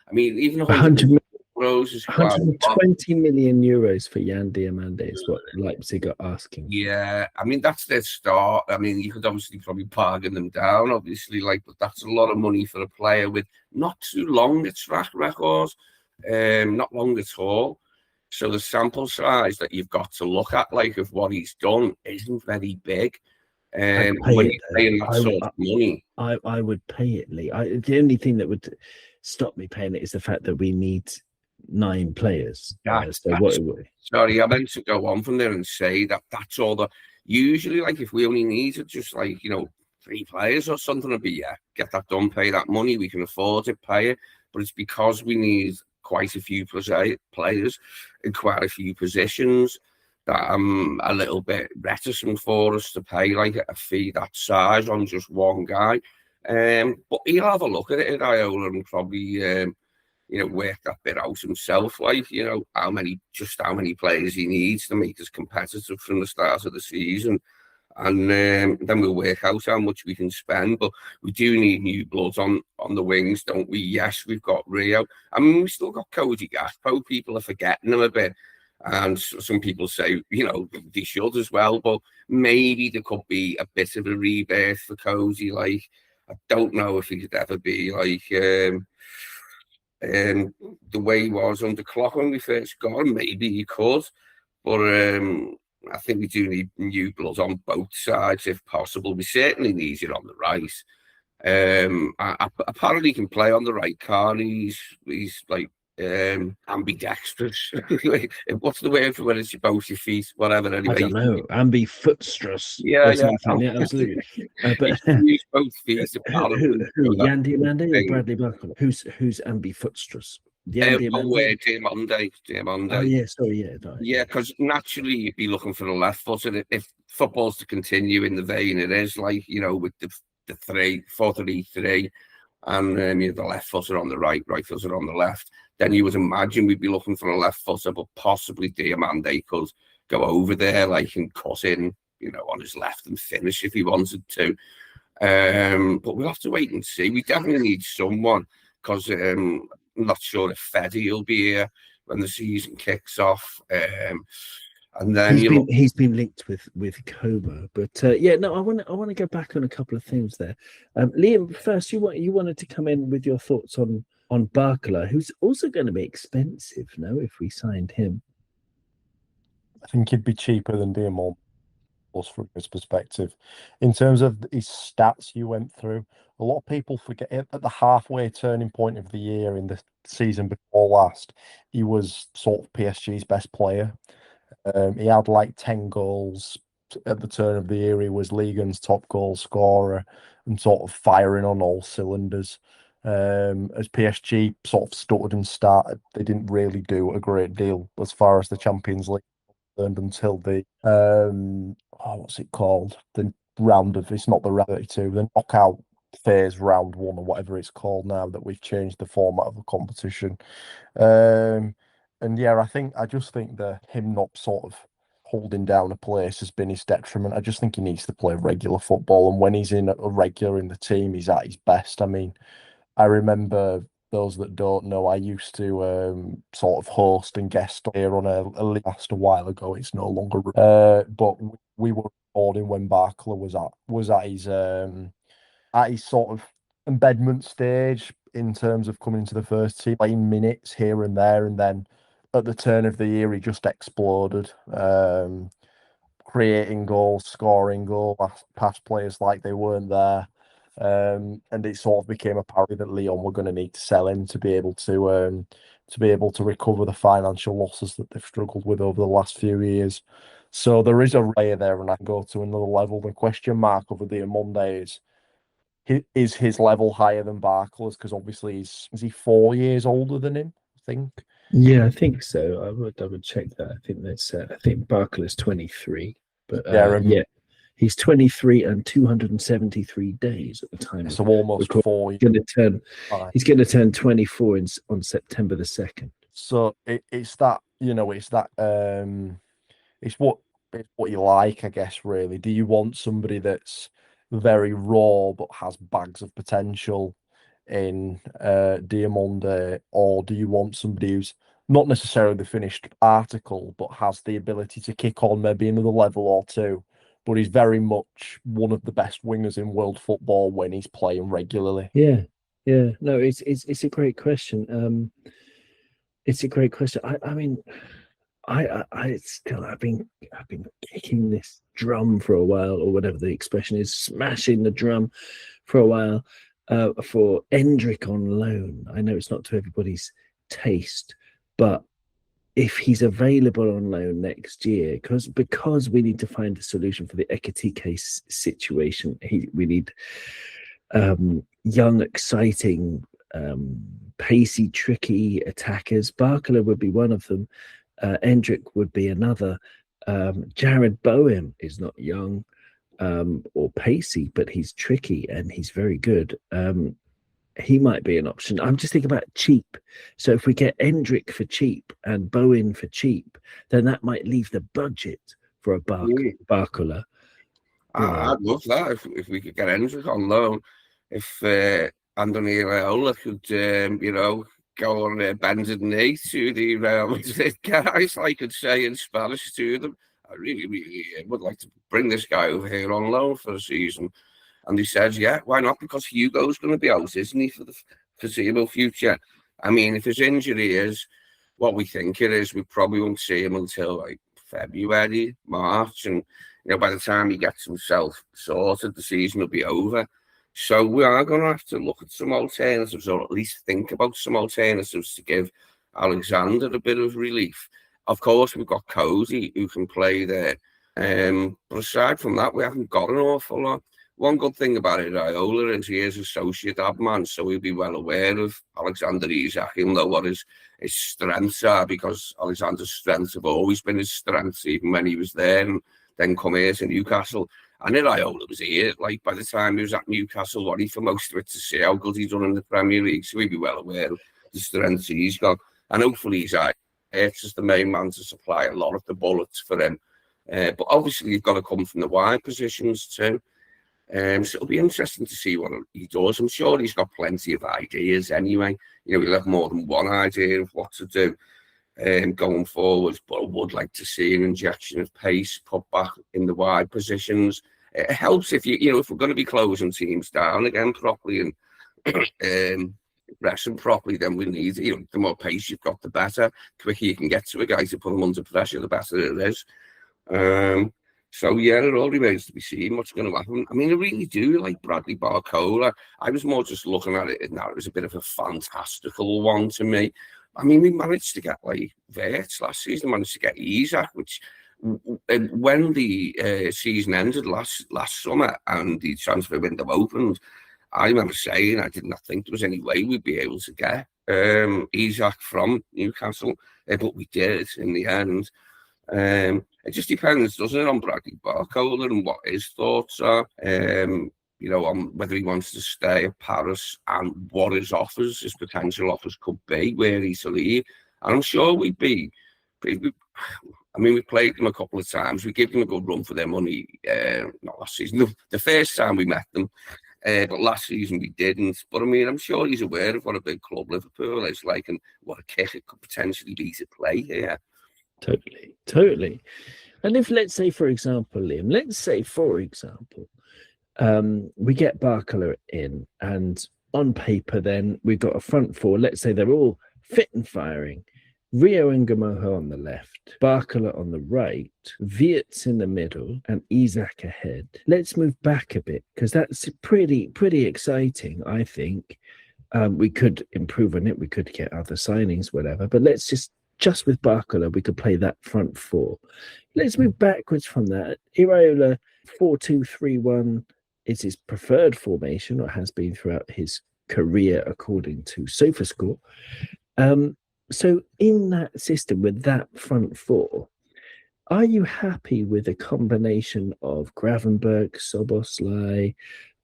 Even 100 million euros is quite 120 million euros for Yandy Amanda is what Leipzig are asking. Yeah, that's their start. You could obviously probably bargain them down, obviously, but that's a lot of money for a player with not too long a track record. Not long at all. So the sample size that you've got to look at, of what he's done, isn't very big. When you're paying that sort of money, I would pay it, Lee. The only thing that would stop me paying it is the fact that we need 9 players. Sorry, I meant to go on from there and say that's all the. Usually, if we only needed just 3 players or something, it'd be get that done, pay that money, we can afford it, pay it. But it's because we need quite a few players in quite a few positions that I'm a little bit reticent for us to pay a fee that size on just one guy. But he'll have a look at it, Iraola, and probably work that bit out himself. How many players he needs to make us competitive from the start of the season. And then we'll work out how much we can spend. But we do need new blood on the wings, don't we? Yes, we've got Rio. We've still got Cody Gakpo. People are forgetting him a bit. And some people say, they should as well. But maybe there could be a bit of a rebirth for Cody. I don't know if he could ever be the way he was under Klopp when we first got him. Maybe he could. But I think we do need new blood on both sides if possible. We certainly need it on the right. Apparently he can play on the right, can't he? He's like ambidextrous. What's the word for when it's both your feet? Whatever. I Anyway, don't know, ambifootstress yeah, or yeah. something. Yeah, absolutely. But He can use both feet apparently. who So that's Yan a good Diomande or thing. Bradley Buckle? Who's ambifootstress? Yan Diomande? Diamande. Oh yeah, sorry, yeah, no, Yeah, because naturally you'd be looking for a left footer. If football's to continue in the vein it is, like, you know, with the 4-3-3, and you have the left footer on the right footer on the left, then you would imagine we'd be looking for a left footer, but possibly Diamande could go over there, like, and cut in, you know, on his left and finish if he wanted to. But we'll have to wait and see. We definitely need someone, because I'm not sure if Feddy will be here when the season kicks off. And then he's been linked with Como, but yeah, no, I want to go back on a couple of things there. Liam, first, you wanted to come in with your thoughts on Barcola, who's also going to be expensive, no, if we signed him. I think he'd be cheaper than Diamond from his perspective. In terms of his stats you went through, a lot of people forget at the halfway turning point of the year in the season before last, he was sort of PSG's best player. He had like 10 goals at the turn of the year. He was Ligue 1's top goal scorer and sort of firing on all cylinders. As PSG sort of stuttered and started, they didn't really do a great deal as far as the Champions League until the what's it called? The round of, it's not the round 32, the knockout phase, round 1 or whatever it's called now that we've changed the format of the competition. And yeah, I just think that him not sort of holding down a place has been his detriment. I just think he needs to play regular football, and when he's in a regular in the team, he's at his best. I mean, I remember, those that don't know, I used to sort of host and guest here on a league a while ago. It's no longer, but we were recording when Barcola was at his sort of embedment stage in terms of coming into the first team, playing minutes here and there, and then at the turn of the year he just exploded, creating goals, scoring goals, past players like they weren't there. And it sort of became apparent that Lyon were going to need to sell him to be able to recover the financial losses that they've struggled with over the last few years. So there is a layer there, and I can go to another level. The question mark over Diamande is his level higher than Barcola's? Because obviously is he 4 years older than him, I think? Yeah, I think so. I would check that. I think that's I think Barcola's 23, but yeah, he's 23 and 273 days at the time. So almost 4 years. He's going to turn 24 on September the 2nd. So it's that, you know, it's what you like, I guess. Really, do you want somebody that's very raw but has bags of potential in Diamande, or do you want somebody who's not necessarily the finished article but has the ability to kick on maybe another level or two, but he's very much one of the best wingers in world football when he's playing regularly? Yeah, no, it's a great question. It's a great question. I mean, I've been kicking this drum for a while, or whatever the expression is, smashing the drum for a while, for Endrick on loan. I know it's not to everybody's taste, but if he's available on loan next year, because we need to find a solution for the Ekitike situation, we need young, exciting, pacey, tricky attackers. Barcola would be one of them. Endrick would be another. Jared Bowen is not young or pacey, but he's tricky and he's very good. He might be an option. I'm just thinking about cheap. So if we get Endrick for cheap and Bowen for cheap, then that might leave the budget for a Barcola. I'd love that if we could get Endrick on loan. If Andoni Iraola could, you know, go on bended knee to the Real Madrid guys, I could say in Spanish to them, I really, really would like to bring this guy over here on loan for a season. And he says, yeah, why not? Because Hugo's going to be out, isn't he, for the foreseeable future? I mean, if his injury is what we think it is, we probably won't see him until like February, March. And, you know, by the time he gets himself sorted, the season will be over. So we are going to have to look at some alternatives, or at least think about some alternatives to give Alexander a bit of relief. Of course, we've got Cody who can play there. But aside from that, we haven't got an awful lot. One good thing about Iraola is he is associate adman, so he'll be well aware of Alexander Isak. He'll know what his strengths are, because Alexander's strengths have always been his strengths, even when he was there and then come here to Newcastle. And Iraola was here, like, by the time he was at Newcastle, what he for most of it, to see how good he's done in the Premier League. So he'll be well aware of the strengths he's got. And hopefully he's as the main man to supply a lot of the bullets for him. But obviously you've got to come from the wide positions too. So it'll be interesting to see what he does. I'm sure he's got plenty of ideas anyway. You know, he'll have more than one idea of what to do going forward. But I would like to see an injection of pace put back in the wide positions. It helps if if we're going to be closing teams down again properly and pressing properly, then we need, the more pace you've got, the better. The quicker you can get to a guy to put him under pressure, the better it is. So yeah, it all remains to be seen what's going to happen. I mean, I really do like Bradley Barcola. I was more just looking at it now. It was a bit of a fantastical one to me. I mean, we managed to get like Verts last season, managed to get Isak, which when the season ended last summer and the transfer window opened, I remember saying I did not think there was any way we'd be able to get Isak from Newcastle, but we did in the end. It just depends, doesn't it, on Bradley Barcola and what his thoughts are, on whether he wants to stay at Paris and what his potential offers could be, where he's to leave. And I'm sure we'd be. We played them a couple of times. We gave them a good run for their money. Not last season, the first time we met them. But last season we didn't. But I mean, I'm sure he's aware of what a big club Liverpool is like and what a kick it could potentially be to play here. Totally. And if, let's say, for example, Liam, we get Barcola in, and on paper, then we've got a front four. Let's say they're all fit and firing. Rio and Gamojo on the left, Barcola on the right, Wirtz in the middle, and Isak ahead. Let's move back a bit, because that's pretty exciting, I think. We could improve on it. We could get other signings, whatever. But let's just with Barcola, we could play that front four. Let's move backwards from that. Iraola 4-2-3-1 is his preferred formation, or has been throughout his career, according to SofaScore. So in that system, with that front four, are you happy with a combination of Gravenberch, Szoboszlai,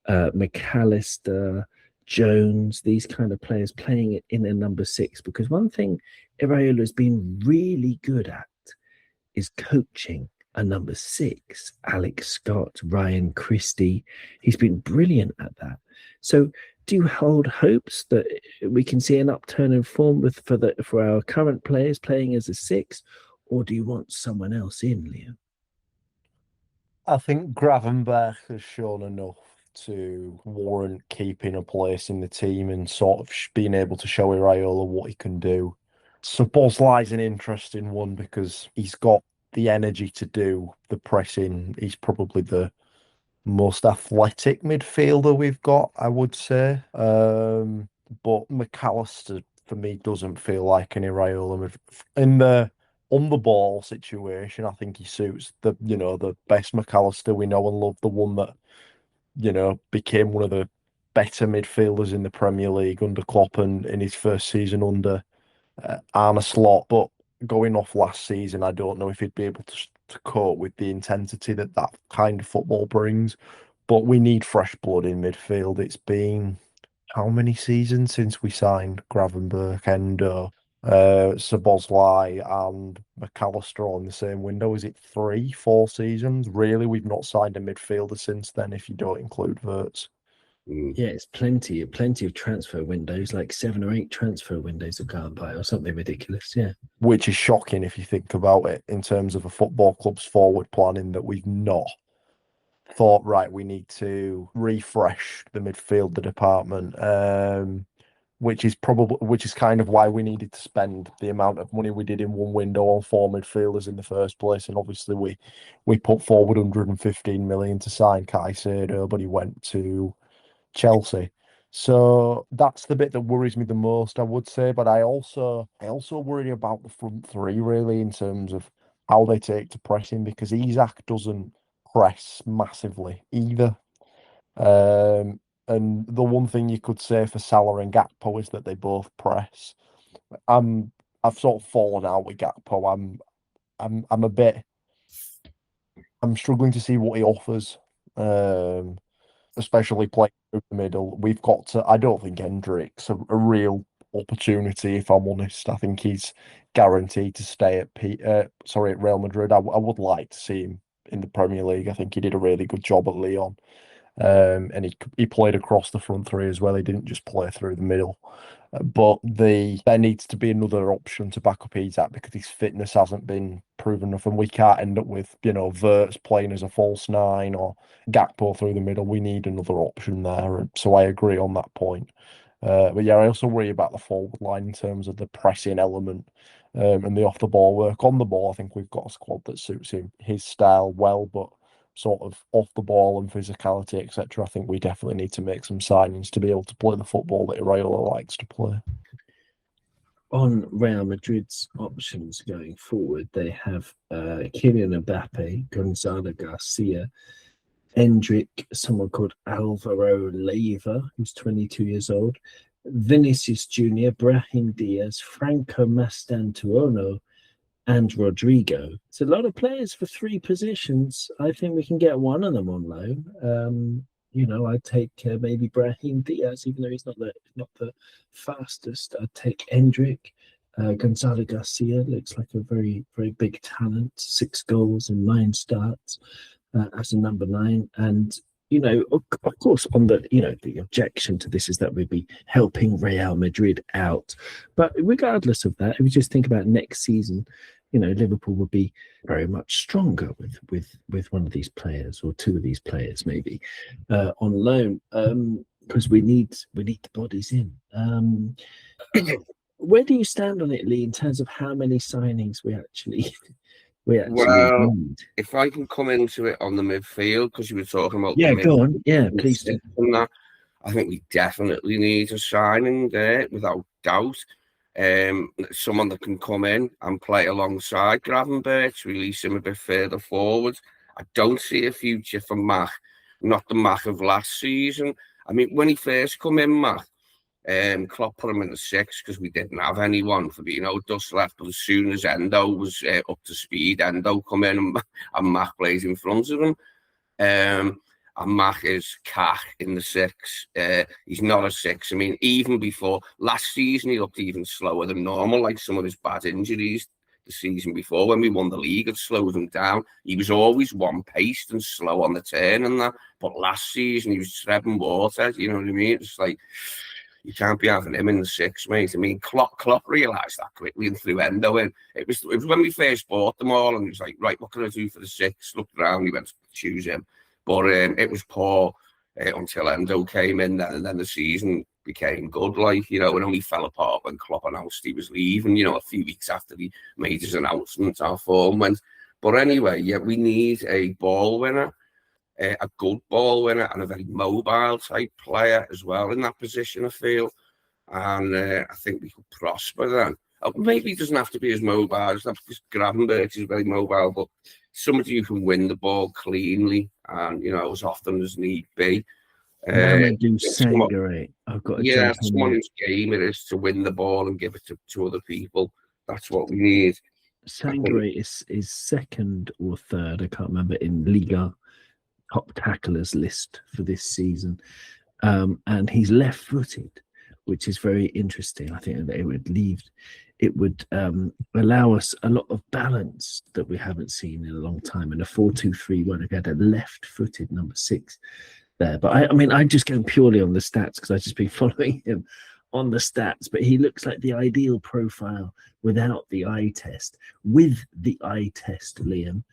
McAllister, Jones, these kind of players playing it in a number six? Because one thing Iraola has been really good at is coaching a number six. Alex Scott, Ryan Christie, he's been brilliant at that. So do you hold hopes that we can see an upturn in form for our current players playing as a six, or do you want someone else in, Liam? I think Gravenberch has shown enough to warrant keeping a place in the team and sort of being able to show Iraola what he can do. Szoboszlai is an interesting one because he's got the energy to do the pressing. He's probably the most athletic midfielder we've got, I would say. But McAllister, for me, doesn't feel like an Iraola. In the on the ball situation, I think he suits the best McAllister we know and love, the one that became one of the better midfielders in the Premier League under Klopp and in his first season under Arne Slot. But going off last season, I don't know if he'd be able to cope with the intensity that kind of football brings. But we need fresh blood in midfield. It's been how many seasons since we signed Gravenberch, Endo, Szoboszlai and McAllister on the same window? Is it 3-4 seasons? Really, we've not signed a midfielder since then, if you don't include Wirtz. Yeah, it's plenty of transfer windows, like 7 or 8 transfer windows have gone by or something ridiculous. Yeah, which is shocking if you think about it in terms of a football club's forward planning, that we've not thought, right, we need to refresh the midfielder department, which is kind of why we needed to spend the amount of money we did in one window on 4 midfielders in the first place. And obviously we put forward 115 million to sign Caicedo, but he went to Chelsea. So that's the bit that worries me the most, I would say. But I also worry about the front three really in terms of how they take to pressing, because Isak doesn't press massively either. And the one thing you could say for Salah and Gakpo is that they both press. I've sort of fallen out with Gakpo. I'm a bit. I'm struggling to see what he offers. Especially playing through the middle. We've got to. I don't think Hendrick's a real opportunity. If I'm honest, I think he's guaranteed to stay at at Real Madrid. I would like to see him in the Premier League. I think he did a really good job at Lyon. And he played across the front three as well. He didn't just play through the middle. But there needs to be another option to back up Isak, because his fitness hasn't been proven enough, and we can't end up with Wirtz playing as a false nine or Gakpo through the middle. We need another option there, and so I agree on that point. But yeah, I also worry about the forward line in terms of the pressing element and the off the ball work. On the ball, I think we've got a squad that suits his style well, but sort of off the ball and physicality, etc. I think we definitely need to make some signings to be able to play the football that Iraola likes to play. On Real Madrid's options going forward, they have Kylian Mbappe, Gonzalo Garcia, Endrick, someone called Alvaro Leiva, who's 22 years old, Vinicius Jr., Brahim Diaz, Franco Mastantuono, and Rodrigo. It's a lot of players for three positions. I think we can get one of them on loan. I'd take maybe Brahim Diaz, even though he's not the fastest. I'd take Endrick. Gonzalo Garcia looks like a very, very big talent. 6 goals and 9 starts as a number 9. And of course, on the objection to this is that we'd be helping Real Madrid out. But regardless of that, if we just think about next season, Liverpool would be very much stronger with one of these players, or 2 of these players maybe on loan, because we need the bodies in. Where do you stand on it, Lee, in terms of how many signings we actually Well, need? if I can come into it on the midfield, because you were talking about go on. Yeah, please do. And that, I think we definitely need a signing there, without doubt. Someone that can come in and play alongside Gravenberch, release him a bit further forward. I don't see a future for Mach, not the Mach of last season. I mean, when he first come in, Mach, Klopp put him in the 6 because we didn't have anyone. Fabinho just left, but as soon as Endo was up to speed, Endo come in and Mach plays in front of him. And Mach is Kach in the 6. He's not a 6. I mean, even before last season, he looked even slower than normal, like some of his bad injuries the season before when we won the league had slowed him down. He was always one-paced and slow on the turn and that. But last season, he was treading water, you know what I mean? It's like, you can't be having him in the 6, mate. I mean, Klopp realised that quickly and threw Endo in. It was when we first bought them all, and he was like, right, what can I do for the 6? Looked around, he went to choose him. But it was poor until Endo came in, and then the season became good, and only fell apart when Klopp announced he was leaving, a few weeks after he made his announcement, our form went. But anyway, yeah, we need a ball winner, a good ball winner, and a very mobile type player as well in that position, I feel. And I think we could prosper then. Maybe he doesn't have to be as mobile. It doesn't have to be Gravenberch is very mobile, but somebody who can win the ball cleanly and, as often as need be. Mamadou Sangare. I've got a someone whose game it is to win the ball and give it to other people. That's what we need. Sangare is second or third, I can't remember, in Liga top tacklers list for this season. And he's left-footed, which is very interesting. I think that it would allow us a lot of balance that we haven't seen in a long time. In a 4-2-3-1, we had a left-footed number 6 there. But I'm just going purely on the stats because I've just been following him on the stats. But he looks like the ideal profile without the eye test. With the eye test, Liam,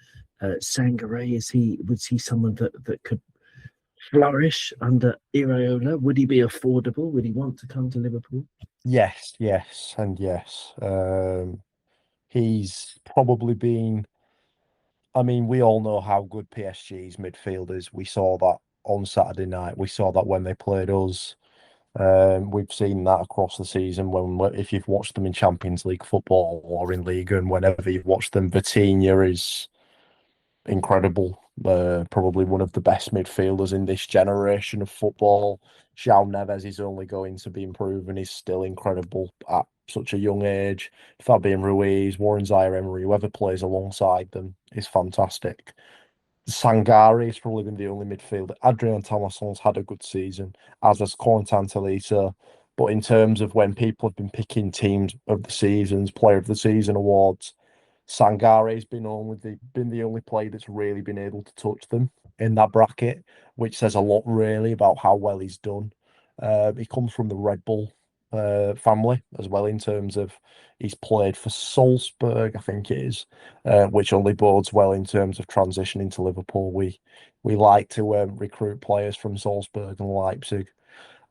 Sangare, was he someone that could flourish under Iraola? Would he be affordable? Would he want to come to Liverpool? Yes, and yes. He's probably been. I mean, we all know how good PSG's midfield is. We saw that on Saturday night. We saw that when they played us. We've seen that across the season if you've watched them in Champions League football or in Liga, and whenever you've watched them, Vitinha is incredible. Probably one of the best midfielders in this generation of football. João Neves is only going to be improving. He's still incredible at such a young age. Fabian Ruiz, Warren Zaire-Emery, whoever plays alongside them is fantastic. Sangare has probably been the only midfielder. Adrien Thomasson's had a good season, as has Corentin Tolisso. But in terms of when people have been picking teams of the seasons, player of the season awards, Sangare's been the only player that's really been able to touch them in that bracket, which says a lot really about how well he's done. He comes from the Red Bull family as well, in terms of he's played for Salzburg, I think it is, which only bodes well in terms of transitioning to Liverpool. We like to recruit players from Salzburg and Leipzig.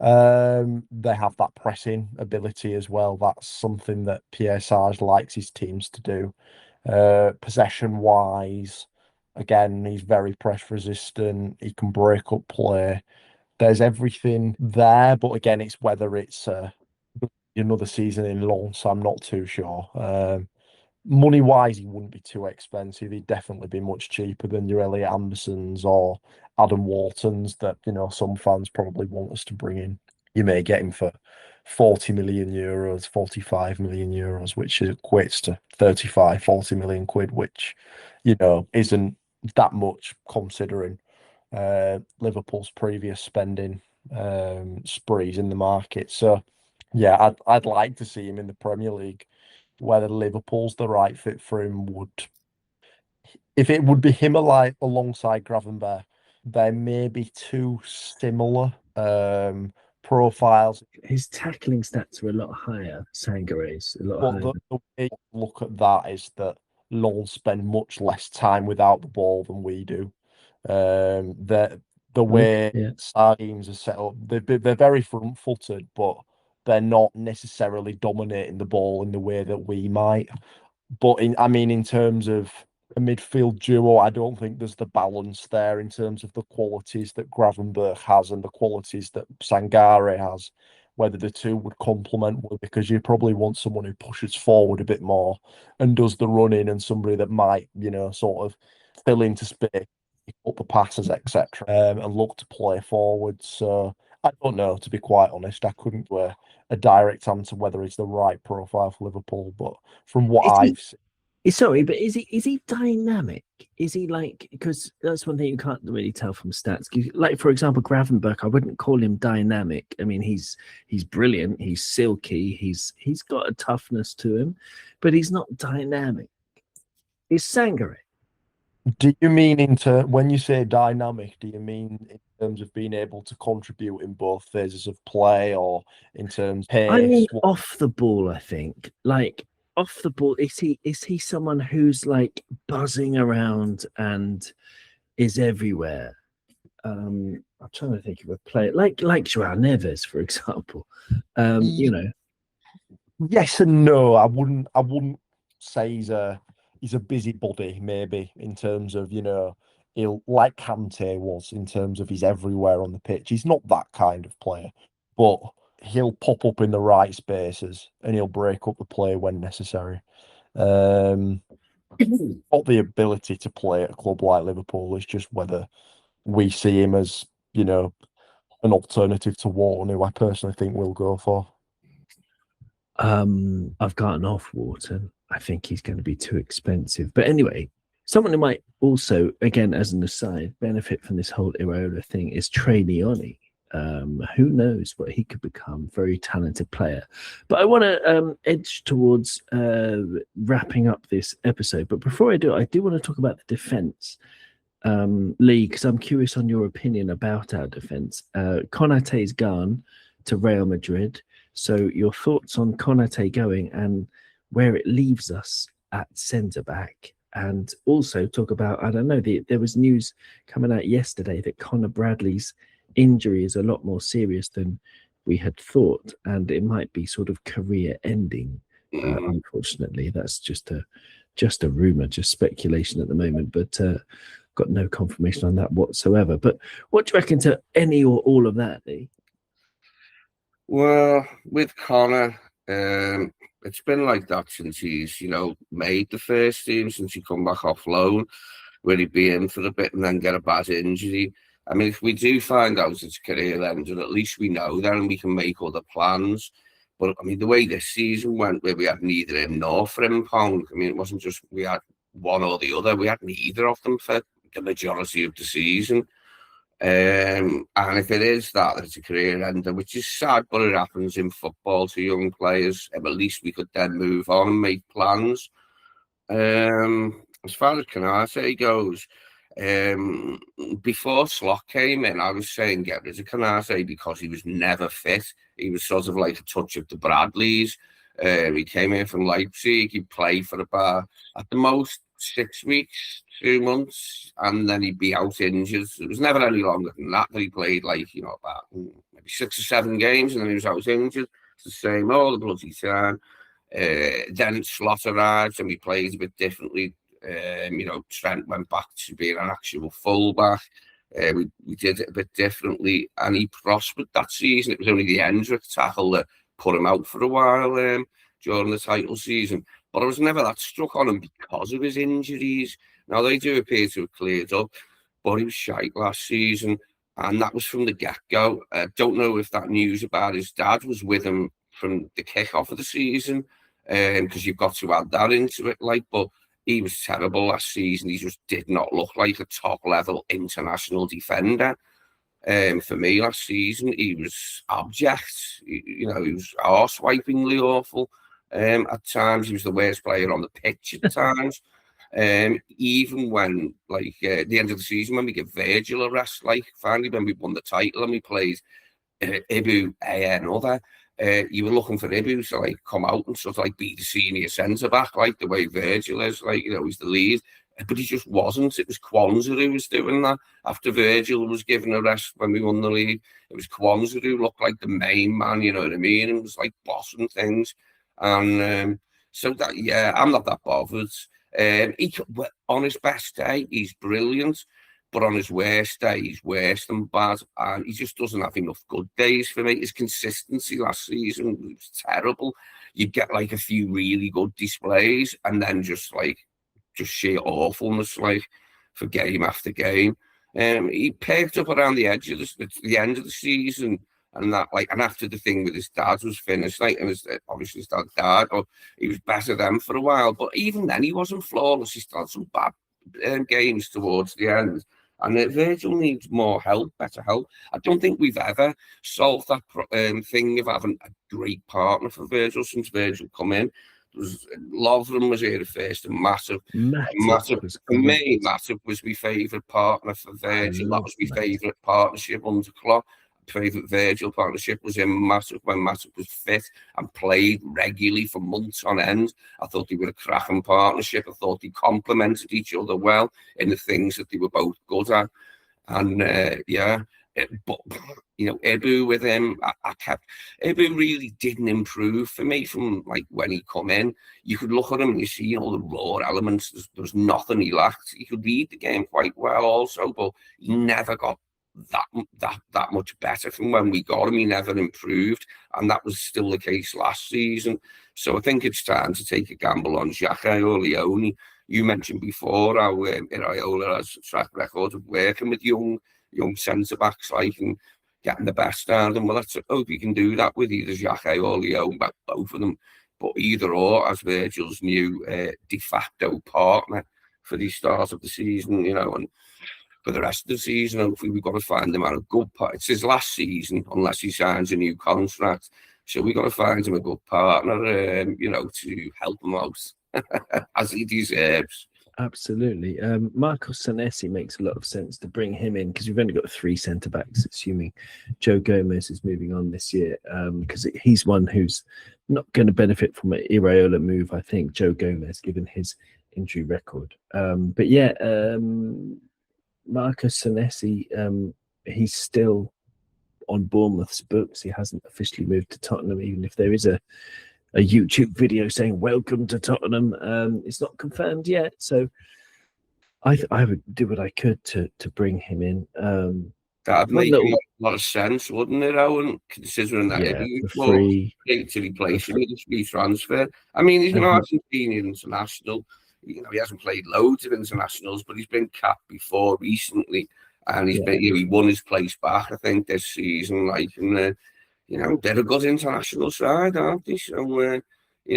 They have that pressing ability as well. That's something that Pierre Sarge likes his teams to do. Possession wise, again, he's very press resistant. He can break up play. There's everything there, but again, it's whether it's another season in Lens, so I'm not too sure. Money wise, he wouldn't be too expensive. He'd definitely be much cheaper than your Elliot Andersons or Adam Whartons that some fans probably want us to bring in. You may get him for 40 million euros, 45 million euros, which equates to 35, 40 million quid, which isn't that much considering Liverpool's previous spending sprees in the market. So yeah, I'd like to see him in the Premier League. Whether Liverpool's the right fit for him if it would be him alongside Gravenberch, they may be two similar profiles. His tackling stats are a lot higher. Sangare's a lot higher. The way you look at that is that Lens spend much less time without the ball than we do. The way our teams are set up, they're very front-footed, but they're not necessarily dominating the ball in the way that we might. But in terms of a midfield duo, I don't think there's the balance there in terms of the qualities that Gravenberch has and the qualities that Sangare has, whether the two would complement, because you probably want someone who pushes forward a bit more and does the running, and somebody that might, sort of fill into space, up the passes, etc., and look to play forward. So I don't know, to be quite honest. I couldn't do a direct answer whether it's the right profile for Liverpool, but from what I've seen. Sorry, but is he dynamic? Is he because that's one thing you can't really tell from stats. Like, for example, Gravenberch, I wouldn't call him dynamic. I mean, he's brilliant. He's silky. He's got a toughness to him, but he's not dynamic. Is Sangare? Do you mean when you say dynamic, do you mean in terms of being able to contribute in both phases of play, or in terms of pace? I mean, off the ball, I think. Like, off the ball, is he someone who's buzzing around and is everywhere? I'm trying to think of a player like João Neves, for example. Yes and no. I wouldn't say he's a busybody, maybe, in terms of, he'll, like Kante was, in terms of he's everywhere on the pitch. He's not that kind of player, but he'll pop up in the right spaces and he'll break up the play when necessary. Got the ability to play at a club like Liverpool. It's just whether we see him as, an alternative to Wharton, who I personally think we'll go for. I've gotten off Wharton. I think he's going to be too expensive. But anyway, someone who might also, again, as an aside, benefit from this whole Iraola thing is Andoni. Who knows what he could become? Very talented player. But I want to edge towards wrapping up this episode. But before I do, I do want to talk about the defence, Lee, because I'm curious on your opinion about our defence. Konaté's gone to Real Madrid. So your thoughts on Konaté going and where it leaves us at centre-back, and also talk about, I don't know, there was news coming out yesterday that Conor Bradley's injury is a lot more serious than we had thought, and it might be sort of career-ending. Unfortunately, that's just a rumor, just speculation at the moment. But got no confirmation on that whatsoever. But what do you reckon to any or all of that, Lee? Well, with Connor, it's been like that since he's, made the first team, since he come back off loan, where he'd be in for a bit and then get a bad injury. I mean, if we do find out it's career ended, at least we know then and we can make other plans. But I mean, the way this season went, where we had neither him nor Frimpong, I mean, it wasn't just we had one or the other, we had neither of them for the majority of the season. And if it is that, it's a career ender, which is sad, but it happens in football to young players. At least we could then move on and make plans. As far as Canate goes, before Slot came in, I was saying get rid of Canate because he was never fit. He was sort of like a touch of the Bradleys. He came in from Leipzig. He'd play for about, at the most, 6 weeks, 2 months, and then he'd be out injured. It was never any longer than that he played, like, about maybe 6 or 7 games, and then he was out injured. It's the same all the bloody time. Then Slot arrived, and we played a bit differently. Trent went back to being an actual fullback. We did it a bit differently, and he prospered that season. It was only the Hendrick tackle that put him out for a while during the title season. But I was never that struck on him because of his injuries. Now, they do appear to have cleared up, but he was shite last season, and that was from the get-go. I don't know if that news about his dad was with him from the kick-off of the season, because you've got to add that into it, but he was terrible last season. He just did not look like a top-level international defender. For me last season, he was abject. He was arse-wipingly awful. At times, he was the worst player on the pitch at times. Even when, the end of the season, when we give Virgil a rest, finally when we won the title and we played Ibu, and other, you were looking for Ibu to come out and sort of be the senior centre back, the way Virgil is, he's the lead. But he just wasn't. It was Kwanzaa who was doing that. After Virgil was given a rest when we won the league, it was Kwanzaa who looked like the main man, you know what I mean? And was bossing things. And so that, I'm not that bothered. On his best day, he's brilliant. But on his worst day, he's worse than bad. And he just doesn't have enough good days for me. His consistency last season was terrible. You'd get a few really good displays and then just sheer awfulness, for game after game. He picked up around the edge of the end of the season, and that and after the thing with his dad was finished, and obviously his dad died, but he was better then for a while. But even then, he wasn't flawless. He still had some bad games towards the end. And Virgil needs more help, better help. I don't think we've ever solved that thing of having a great partner for Virgil since Virgil come in. Lovren was here at first, and Matip for me, Matip was my favourite partner for Virgil. That was my favourite partnership under Klopp. Favourite Virgil partnership was in Matip when Matip was fit and played regularly for months on end. I thought they were a cracking partnership. I thought they complemented each other well in the things that they were both good at. And but Ibu with him, Ibu really didn't improve for me from when he come in. You could look at him and you see all the raw elements. There was nothing he lacked. He could read the game quite well also, but he never got that much better from when we got him. He never improved, and that was still the case last season. So I think it's time to take a gamble on Iraola In. You mentioned before how Iraola has a track record of working with young centre-backs and getting the best out of them. Well, let's hope he can do that with either Iraola In, both of them, but either or as Virgil's new de facto partner for the start of the season, and for the rest of the season, hopefully we've got to find him a good partner. It's his last season, unless he signs a new contract. So we've got to find him a good partner, to help him out as he deserves. Absolutely. Marco Senesi makes a lot of sense to bring him in because we've only got 3 centre-backs, assuming Joe Gomez is moving on this year, because he's one who's not going to benefit from an Iraola move, I think, Joe Gomez, given his injury record. Marco Senesi, he's still on Bournemouth's books. He hasn't officially moved to Tottenham, even if there is a YouTube video saying welcome to Tottenham. It's not confirmed yet, so I would do what I could to bring him in. That'd One make little, a lot of sense, wouldn't it, Owen? Considering that yeah, he for was free. to replace him with a free transfer. I mean, he's an Mhm. Argentinian international. You know, he hasn't played loads of internationals, but he's been capped before recently, and he's Yeah. been, he won his place back, I think, this season. Like, and they're a good international side, aren't they? So,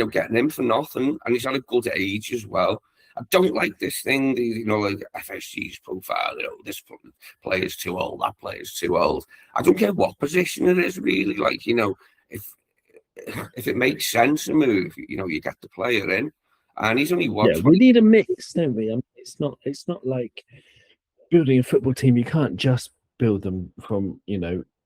getting him for nothing, and he's had a good age as well. I don't like this thing, like FSG's profile. This player's too old, that player's too old. I don't care what position it is, really. Like, if if it makes sense to move, you get the player in, and he's only Yeah, we need a mix, don't we? I mean, it's not like building a football team. You can't just build them from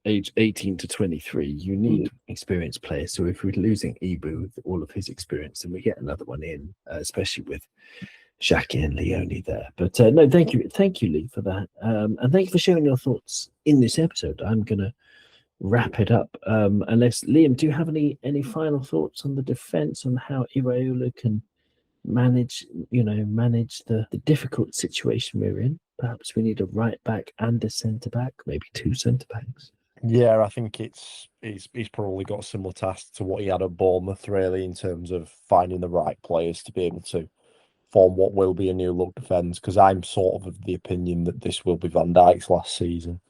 age 18 to 23. You need experienced players. So if we're losing Ibu with all of his experience, then we get another one in, especially with Shaki and Leone there. But no, thank you, Lee, for that, and thank you for sharing your thoughts in this episode. I'm gonna wrap it up. Unless Liam, do you have any final thoughts on the defense, on how Iraola can manage the difficult situation we're in? Perhaps we need a right back and a centre back, maybe two centre backs. Yeah, I think he's probably got a similar task to what he had at Bournemouth, really, in terms of finding the right players to be able to form what will be a new look defence. Because I'm sort of the opinion that this will be Van Dijk's last season.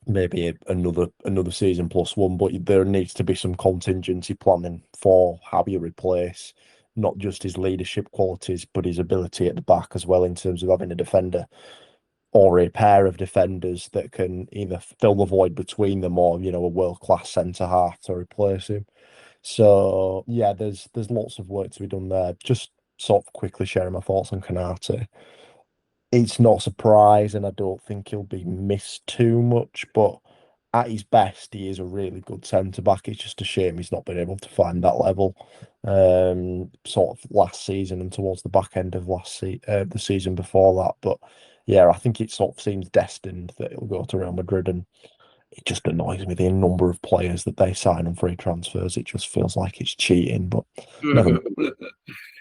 Maybe another season plus one, but there needs to be some contingency planning for how you replace not just his leadership qualities, but his ability at the back as well, in terms of having a defender or a pair of defenders that can either fill the void between them or, a world-class centre-half to replace him. So, yeah, there's lots of work to be done there. Just sort of quickly sharing my thoughts on Canate. It's not a surprise, and I don't think he'll be missed too much, but at his best, he is a really good centre-back. It's just a shame he's not been able to find that level sort of last season and towards the back end of the season before that. But yeah, I think it sort of seems destined that he'll go to Real Madrid, and it just annoys me the number of players that they sign on free transfers. It just feels like it's cheating, but never mind.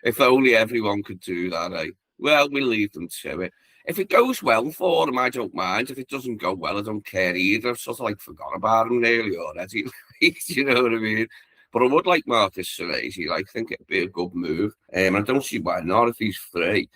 If only everyone could do that, eh? Well, we'll leave them to it. If it goes well for them, I don't mind. If it doesn't go well, I don't care either. I've sort of like forgot about him nearly already. You know what I mean? But I would like Marcus Senesi. I think it'd be a good move. And I don't see why not if he's free.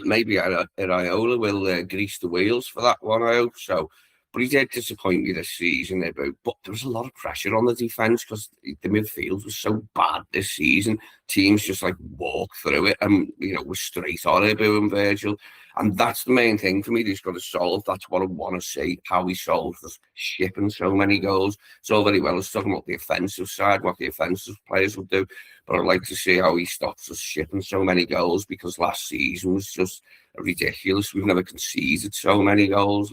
Maybe Iraola will grease the wheels for that one, I hope so. But he did disappoint me this season. But there was a lot of pressure on the defence because the midfield was so bad this season. Teams just like walk through it and, we're straight on Ibu and Virgil. And that's the main thing for me that he's got to solve. That's what I want to see, how he solves this shipping so many goals. It's all very well us talking about the offensive side, what the offensive players will do. But I'd like to see how he stops us shipping so many goals, because last season was just ridiculous. We've never conceded so many goals.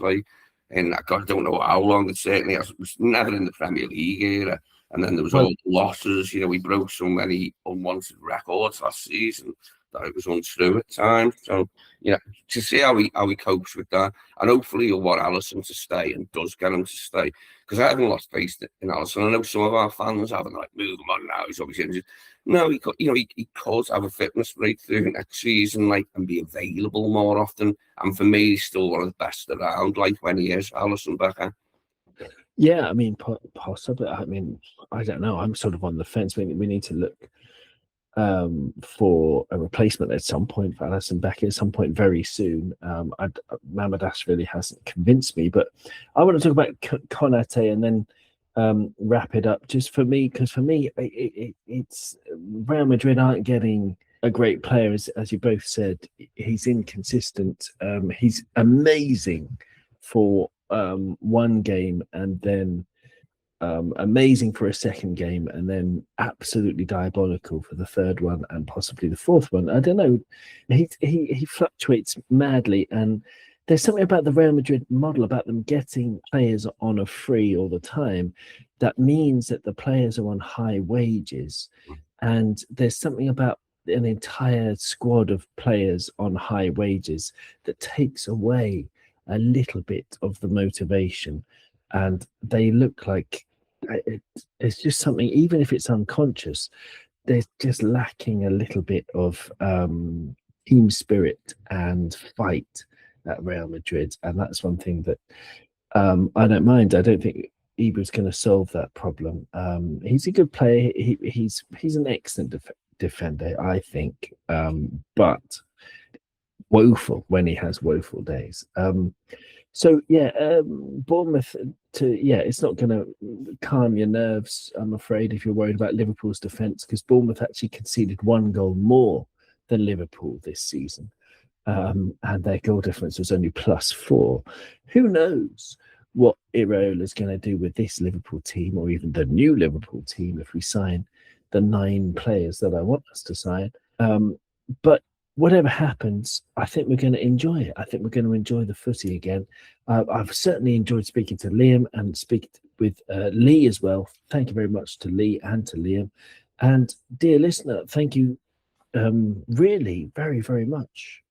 And I don't know how long. It certainly was never in the Premier League era. And then there was all the losses. We broke so many unwanted records last season that it was untrue at times. So, to see how he copes with that. And hopefully he'll want Alisson to stay and does get him to stay. Because I haven't lost faith in Alisson. I know some of our fans haven't, move him on now. He's obviously injured. No, he could have a fitness breakthrough next season, and be available more often. And for me, he's still one of the best around, when he is, Alisson Becker. Yeah, I mean, possibly. I mean, I don't know. I'm sort of on the fence. We need to look for a replacement at some point for Alisson Becker at some point very soon. Mamadas really hasn't convinced me, but I want to talk about Konate and then wrap it up. Just for me, because for me, it's Real Madrid aren't getting a great player, as you both said. He's inconsistent. He's amazing for one game, and then amazing for a second game, and then absolutely diabolical for the third one and possibly the fourth one. I don't know. He fluctuates madly, and there's something about the Real Madrid model, about them getting players on a free all the time, that means that the players are on high wages, and there's something about an entire squad of players on high wages that takes away a little bit of the motivation, and they look like it's just something, even if it's unconscious, they're just lacking a little bit of team spirit and fight at Real Madrid, and that's one thing that I don't mind. I don't think Ibra's going to solve that problem. He's a good player. He's an excellent defender, I think, but woeful when he has woeful days. So yeah, Bournemouth it's not going to calm your nerves, I'm afraid, if you're worried about Liverpool's defence, because Bournemouth actually conceded 1 goal more than Liverpool this season, and their goal difference was only +4. Who knows what Iraola is going to do with this Liverpool team, or even the new Liverpool team, if we sign the 9 players that I want us to sign. But whatever happens, I think we're going to enjoy it. I think we're going to enjoy the footy again. I've certainly enjoyed speaking to Liam and speaking with Lee as well. Thank you very much to Lee and to Liam. And dear listener, thank you really very, very much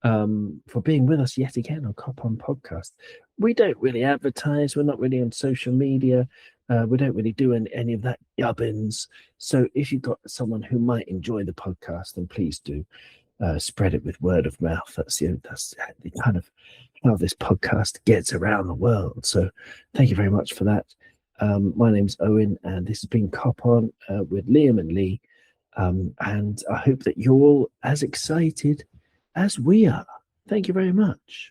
for being with us yet again on Cop On Podcast. We don't really advertise. We're not really on social media. We don't really do any of that yubbins. So if you've got someone who might enjoy the podcast, then please do. Spread it with word of mouth. That's the kind of how this podcast gets around the world. So thank you very much for that. My name's Owen, and this has been Cop On with Liam and Lee. And I hope that you're all as excited as we are. Thank you very much.